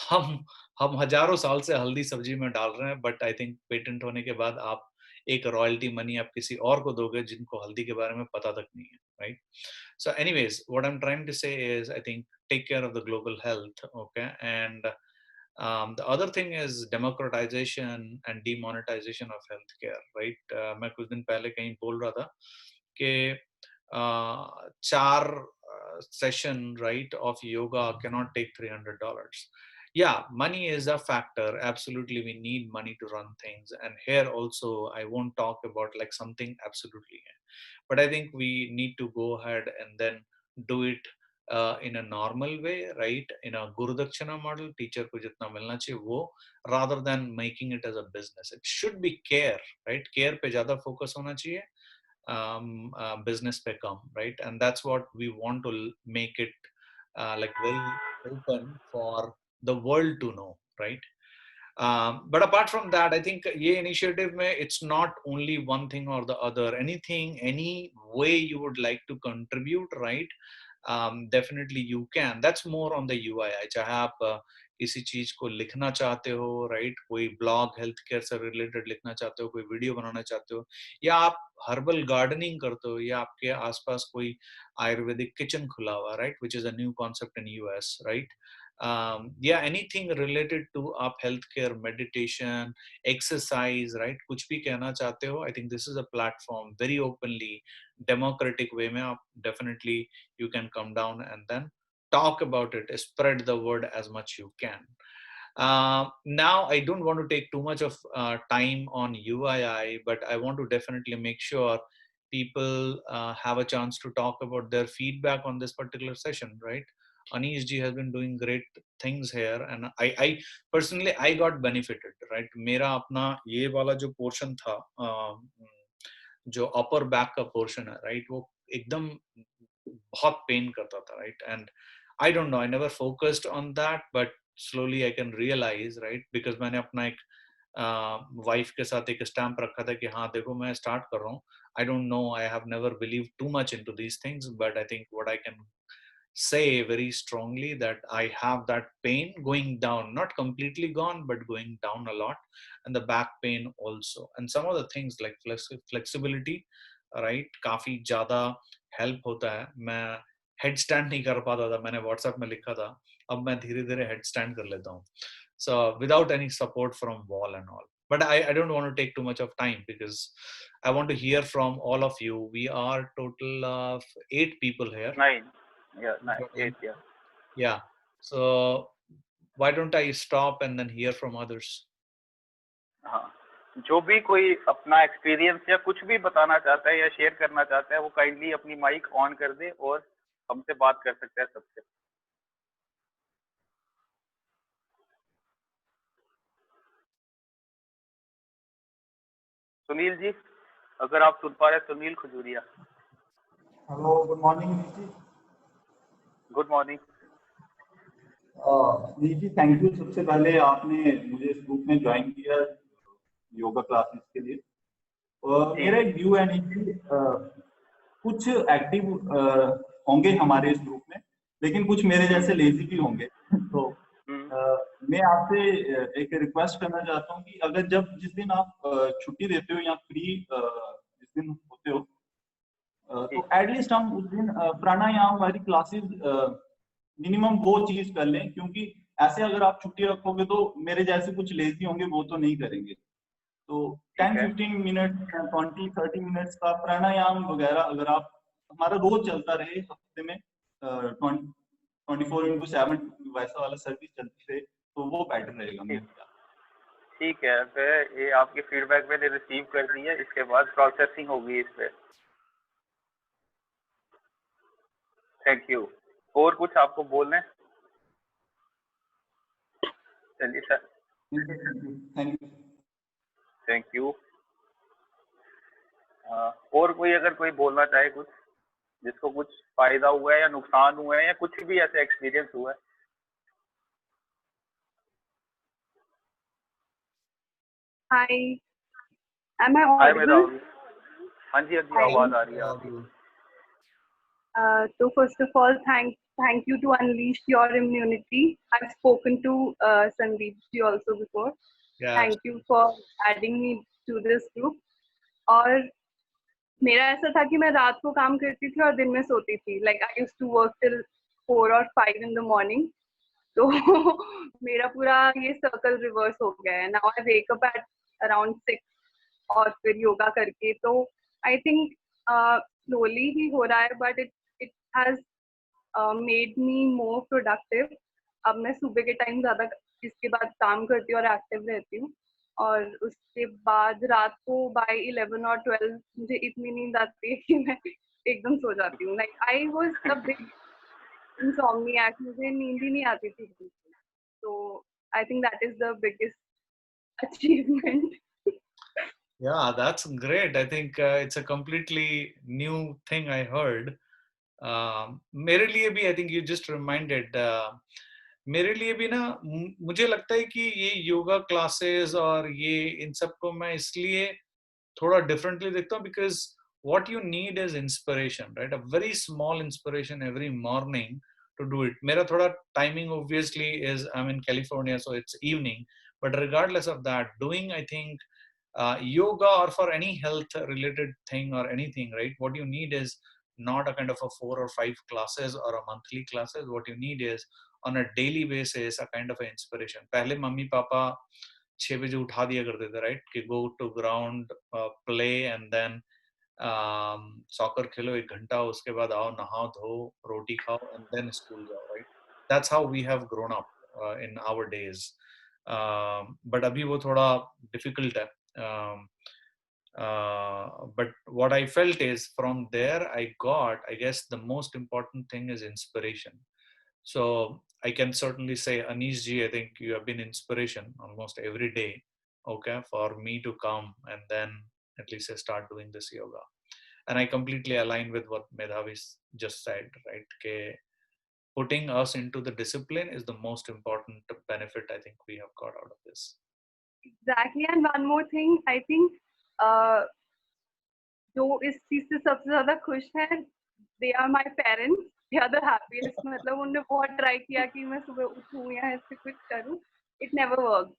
हम हम हजारों साल से हल्दी सब्जी में डाल रहे हैं, बट आई थिंक पेटेंट होने के बाद आप एक रॉयल्टी मनी आप किसी और को दोगे जिनको हल्दी के बारे में पता तक नहीं है, right. So anyways, what I'm trying to say is I think take care of the global health, okay. And the other thing is democratization and demonetization of healthcare, right. मैं कुछ दिन पहले कहीं बोल रहा था कि 4 session, right, of yoga cannot take $300. Yeah, money is a factor, absolutely. We need money to run things, and here also I won't talk about like something absolutely, but I think we need to go ahead and then do it in a normal way, right, in a guru dakshina model, teacher ko jitna milna chahiye wo, rather than making it as a business. It should be care, right. Care pe zyada focus hona chahiye, business pe kam, right. And that's what we want to make it like very open for the world to know, right. But apart from that, I think ye initiative mein, it's not only one thing or the other. Anything, any way you would like to contribute, right? Definitely you can. That's more on the UI. चाहे आप किसी चीज को लिखना चाहते हो, राइट, कोई ब्लॉग हेल्थ केयर से रिलेटेड लिखना चाहते हो, कोई वीडियो बनाना चाहते हो, या आप हर्बल गार्डनिंग करते हो, या आपके आसपास कोई आयुर्वेदिक किचन खुला हुआ, right, which is a new concept in US, right. Yeah, anything related to आप healthcare, meditation, exercise, right, कुछ भी कहना चाहते हो, I think this is a platform very openly democratic way में आप definitely you can come down and then talk about it, spread the word as much you can. Now I don't want to take too much of time on UII, but I want to definitely make sure people have a chance to talk about their feedback on this particular session, right? Anish ji has been doing great things here, and I personally I got benefited, right? मेरा अपना ये वाला जो portion था, जो upper back का portion है, right? वो एकदम बहुत pain करता था, right? And I don't know, I never focused on that, but slowly I can realize, right? Because मैंने अपना एक वाइफ के साथ एक स्टैम्प रखा था कि हाँ देखो मैं स्टार्ट कर रहा हूँ. I don't know, I have never believed too much into these things, but I think what I can say very strongly that I have that pain going down, not completely gone, but going down a lot, and the back pain also, and some of the things like flexibility, right? काफी ज़्यादा help होता है. मैं headstand नहीं कर पाता था, मैंने WhatsApp में लिखा था, अब मैं धीरे-धीरे headstand कर लेता हूँ. So without any support from wall and all. But I don't want to take too much of time because I want to hear from all of you. We are total of 8 people here. 9, yeah, 9, 8, yeah. Yeah. So why don't I stop and then hear from others? हाँ, जो भी कोई अपना एक्सपीरियंस या कुछ भी बताना चाहता है या शेयर करना चाहता है, वो काइंडली अपनी माइक ऑन कर दे और हमसे बात कर सकता है सबसे. सुनील जी, अगर आप सुन पा रहे हैं, Sunil Khajuria. Hello, good morning ji. Good morning. जी थैंक यू. सबसे पहले आपने मुझे इस ग्रुप में ज्वाइन किया योगा क्लासेस के लिए. मेरा एक व्यू है नीति, कुछ एक्टिव होंगे हमारे इस ग्रुप में, लेकिन कुछ मेरे जैसे लेजी भी होंगे. तो मैं आपसे एक रिक्वेस्ट करना चाहता हूँ कि अगर जिस दिन आप छुट्टी देते हो या फ्री जिस दिन होते हो, तो एटलीस्ट हम उस दिन प्राणायाम वाली क्लासेस मिनिमम वो चीज कर लें, क्योंकि ऐसे अगर आप छुट्टी रखोगे तो मेरे जैसे कुछ लेजी होंगे वो तो नहीं करेंगे. तो 10-15 मिनट 20-30 मिनट्स का प्राणायाम वगैरह अगर आप हमारा रोज चलता रहे, हफ्ते में 24/7 वैसा वाला सर्विस चलती रहे, तो वो बेटर रहेगा मेरे ख्याल. ठीक है, फिर ये आपकी फीडबैक मैंने रिसीव कर दी है. इसके बाद प्रोसेसिंग होगी इस पे. Thank you. और कुछ आपको बोलना है? चलिए सर. Thank you. और कोई अगर कोई बोलना चाहे कुछ, जिसको कुछ फायदा हुआ है या नुकसान हुआ है या कुछ भी ऐसा एक्सपीरियंस हुआ है. Hi, am I audible? हाँ जी, आवाज आ रही है आपकी. So first of all, thank you to Unleash Your Immunity. I've spoken to Sandeep ji also before. Yeah. Thank you for adding me to this group. और मेरा ऐसा था कि मैं रात को काम करती थी और दिन में सोती थी. Like I used to work till 4 or 5 in the morning. तो मेरा पूरा ये सर्कल रिवर्स हो गया है. Now I wake up at around 6 और फिर योगा करके, तो आई थिंक स्लोली ही हो रहा है, but it has made me more productive. अब मैं सुबह के टाइम ज़्यादा इसके बाद काम करती हूँ और एक्टिव रहती हूँ, और उसके बाद रात को बाय 11 और 12 मुझे इतनी नींद आती है कि मैं एकदम सो जाती हूँ. Like I was a big insomniac, मुझे नींद ही नहीं आती थी. तो I think that is the biggest achievement. Yeah, that's great. I think it's a completely new thing I heard. मेरे लिए भी I think you just reminded. मेरे लिए भी ना मुझे लगता है कि ये योगा क्लासेस और ये इन सब को मैं इसलिए थोड़ा differently देखता हूँ, because what you need is inspiration, right? A very small inspiration every morning to do it. मेरा थोड़ा timing obviously is I'm in California, so it's evening. But regardless of that, doing I think yoga or for any health related thing or anything, right? What you need is not a kind of a 4 or 5 classes or a monthly classes. What you need is on a daily basis a kind of an inspiration. पहले मम्मी पापा 6 बजे उठा दिया करते थे, right? कि go to ground, play and then soccer खेलो 1 घंटा, उसके बाद आओ नहाओ धो रोटी खाओ and then school जाओ, right? That's how we have grown up in our days. But अभी वो थोड़ा difficult है. But what I felt is from there I got, I guess the most important thing is inspiration. So I can certainly say, Anish ji, I think you have been inspiration almost every day, okay, for me to come and then at least I start doing this yoga. And I completely align with what Medhavi just said, right? Ke putting us into the discipline is the most important benefit I think we have got out of this. Exactly. And one more thing, I think जो इस चीज से सबसे ज्यादा खुश हैं, they are my parents. They are the happiest. मतलब उन्होंने बहुत ट्राई किया कि मैं सुबह उठूं या ऐसे कुछ करूं. It never worked.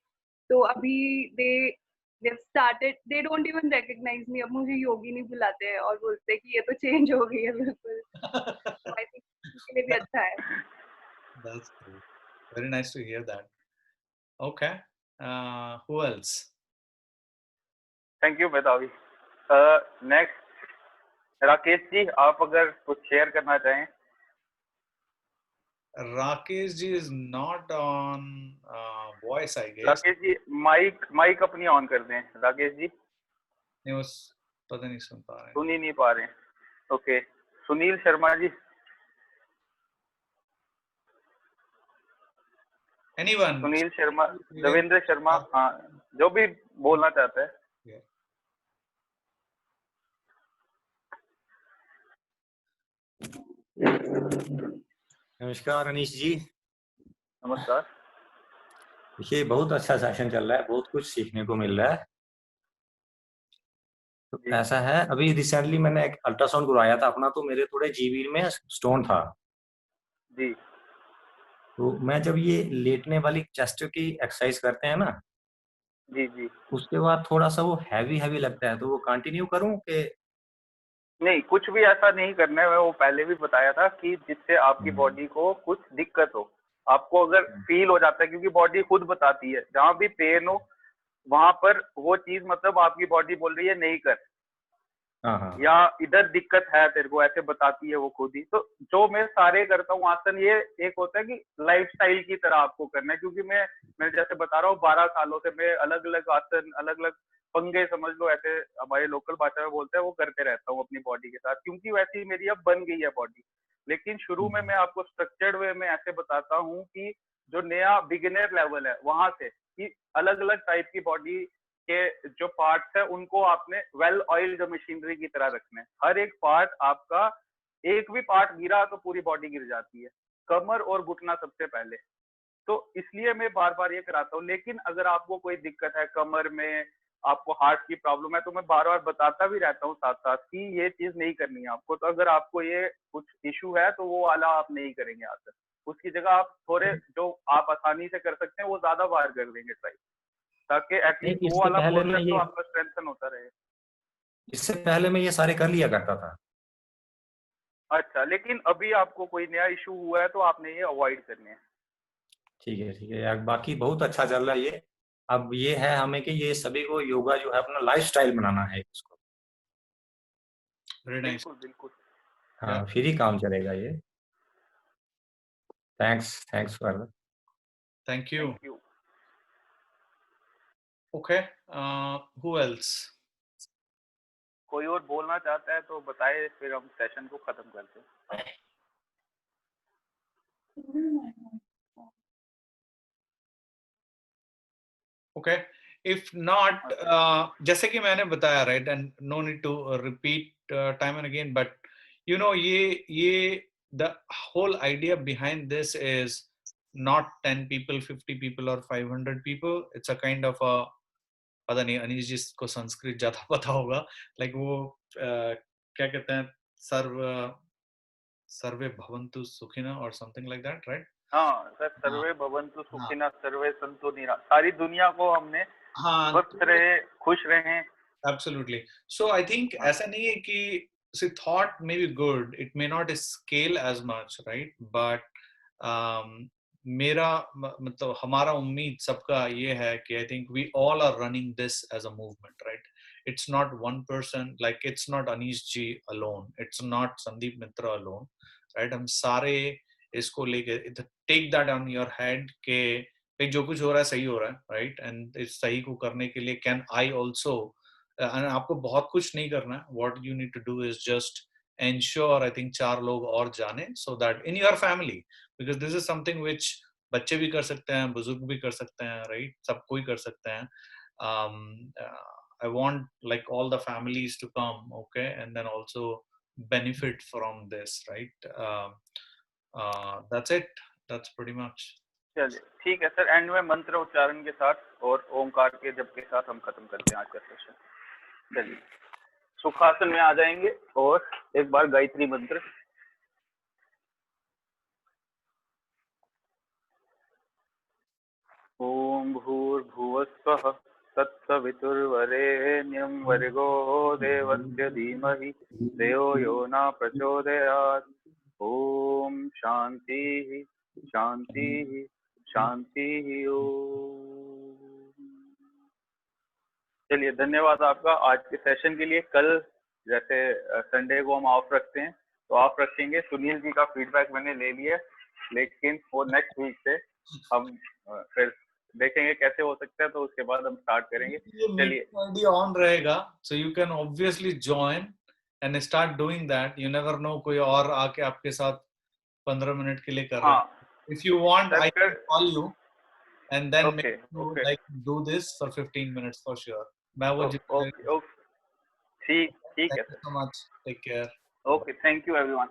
तो अभी they've started. They don't even recognize me. अब मुझे योगी नहीं बुलाते हैं और बोलते हैं कि ये तो चेंज हो गई है बिल्कुल. So I think उनके लिए भी अच्छा है. That's great. Very nice to hear that. Okay. Who else? Thank you मेधावी. नेक्स्ट राकेश जी, आप अगर कुछ शेयर करना चाहें. Rakesh ji is not on voice, I guess. Rakesh ji mic अपनी ऑन कर दें. राकेश जी नहीं, वो पता नहीं सुन पा रहे. सुन ही नहीं पा रहे हैं. ओके. सुनील शर्मा जी. Anyone? सुनील शर्मा, रविंद्र शर्मा, हाँ, जो भी बोलना चाहता है. नमस्कार अनीश जी. नमस्कार. देखिए बहुत अच्छा सेशन चल रहा है, बहुत कुछ सीखने को मिल रहा है. तो ऐसा है, अभी रिसेंटली मैंने एक अल्ट्रासाउंड करवाया था अपना, तो मेरे थोड़े जीबीर में स्टोन था जी. तो मैं जब ये लेटने वाली चेस्ट की एक्सरसाइज करते हैं ना, जी जी, उसके बाद थोड़ा सा वो हैवी लगता है, तो वो कंटिन्यू करूं कि नहीं, कुछ भी ऐसा नहीं करना है. मैं वो पहले भी बताया था कि जिससे आपकी बॉडी को कुछ दिक्कत हो, आपको अगर फील हो जाता है, क्योंकि बॉडी खुद बताती है जहां भी पेन हो वहां पर वो चीज, मतलब आपकी बॉडी बोल रही है नहीं कर, या इधर दिक्कत है तेरे को, ऐसे बताती है वो खुद ही. तो जो मैं सारे करता हूँ आसन, ये एक होता है कि लाइफस्टाइल की तरह आपको करना है, क्योंकि मैं जैसे बता रहा हूँ 12 सालों से मैं अलग अलग आसन, अलग अलग पंगे समझ लो, ऐसे हमारे लोकल भाषा में बोलते हैं, वो करते रहता हूँ अपनी बॉडी के साथ, क्योंकि वैसी मेरी अब बन गई है बॉडी. लेकिन शुरू में मैं आपको स्ट्रक्चर्ड वे में ऐसे बताता हूँ कि जो नया बिगिनर लेवल है वहां से, कि अलग अलग टाइप की बॉडी के जो पार्ट्स है उनको आपने वेल ऑयल्ड मशीनरी की तरह रखना है. हर एक पार्ट आपका, एक भी पार्ट गिरा तो पूरी बॉडी गिर जाती है. कमर और घुटना सबसे पहले, तो इसलिए मैं बार बार ये कराता हूँ. लेकिन अगर आपको कोई दिक्कत है कमर में, आपको हार्ट की प्रॉब्लम है, तो मैं बार बार बताता भी रहता हूँ साथ साथ कि ये चीज नहीं करनी है आपको. तो अगर आपको ये कुछ इशू है तो वो वाला आप नहीं करेंगे आकर, उसकी जगह आप थोड़े जो आप आसानी से कर सकते हैं वो ज्यादा बार कर देंगे ट्राई, ताकि एटलीस्ट वो वाला पोर्शन तो आपका स्ट्रेंथन होता रहे. इससे पहले मैं ये सारे कर लिया करता था. अच्छा, लेकिन अभी आपको कोई नया इशू हुआ है तो आपने ये अवॉइड करने हैं. ठीक है यार, बाकी बहुत अच्छा चल रहा है ये. अब ये है हमें कि ये सभी को योगा जो है अपना लाइफस्टाइल बनाना है इसको. बिल्कुल बिल्कुल. हाँ, फिर ही काम चलेगा ये. Thanks for. Thank you. Okay. Who else? कोई और बोलना चाहता है तो बताए, फिर हम सेशन को खत्म करते हैं. Okay. If not, जैसे कि मैंने बताया, right, and no need to repeat time and again, but you know, ये the whole idea behind this is not 10 people, 50 people or 500 people. It's a kind of a, पता नहीं अनीश जी को संस्कृत ज्यादा पता होगा, like वो क्या कहते हैं, सर्वे भवन्तु सुखिनः or something like that, right? हाँ सर, सर्वे भवन्तु सुखिनः, सर्वे सन्तु निरामयाः. सारी दुनिया को हमने स्वस्थ रहे, खुश रहे. Absolutely. So I think ऐसा नहीं है कि see, thought may be good, it may not scale as much, right? But मेरा मतलब हमारा उम्मीद सबका ये है कि I think we all are running this as a movement, right? It's not one person, like it's not Anish ji alone, it's not Sandeep Mitra alone, right? हम सारे इसको लेके take that on your head कि जो कुछ हो रहा है सही हो रहा है, right? And इस सही को करने के लिए can I also and आपको बहुत कुछ नहीं करना है. What you need to do is just ensure, I think, 4 लोग और जाने, so that in your family, because this is something which बच्चे भी कर सकते हैं, बुजुर्ग भी कर सकते हैं, right? सब कोई कर सकते हैं. I want like all the families to come, okay, and then also benefit from this, right? That's it. That's pretty much. चलिए ठीक है सर, एंड में मंत्र उच्चारण के साथ और ओंकार के जप के साथ हम खत्म करते हैं आज का सेशन. चलिए सुखासन में आ जाएंगे और एक बार गायत्री मंत्र. ओम भूर्भुवस्वः तत्सवितुर्वरेण्यं भर्गो देवस्य धीमहि धियो यो न प्रचोदयात्. ओम शांति शांति शांति. ओम. चलिए धन्यवाद आपका आज के सेशन के लिए. कल जैसे संडे को हम ऑफ रखते हैं तो ऑफ रखेंगे. सुनील जी का फीडबैक मैंने ले लिया, लेकिन वो नेक्स्ट वीक से हम फिर देखेंगे कैसे हो सकता है, तो उसके बाद हम स्टार्ट करेंगे. चलिए आईडी ऑन रहेगा, so you can obviously join and start doing that. You never know, कोई और आके आपके साथ 15 मिनट के लिए कर रहा है. If you want, I can call you and then Okay, okay. like do this for 15 minutes for sure. मैं वो Okay. ठीक है Thank you so much. Take care. Okay, thank you everyone.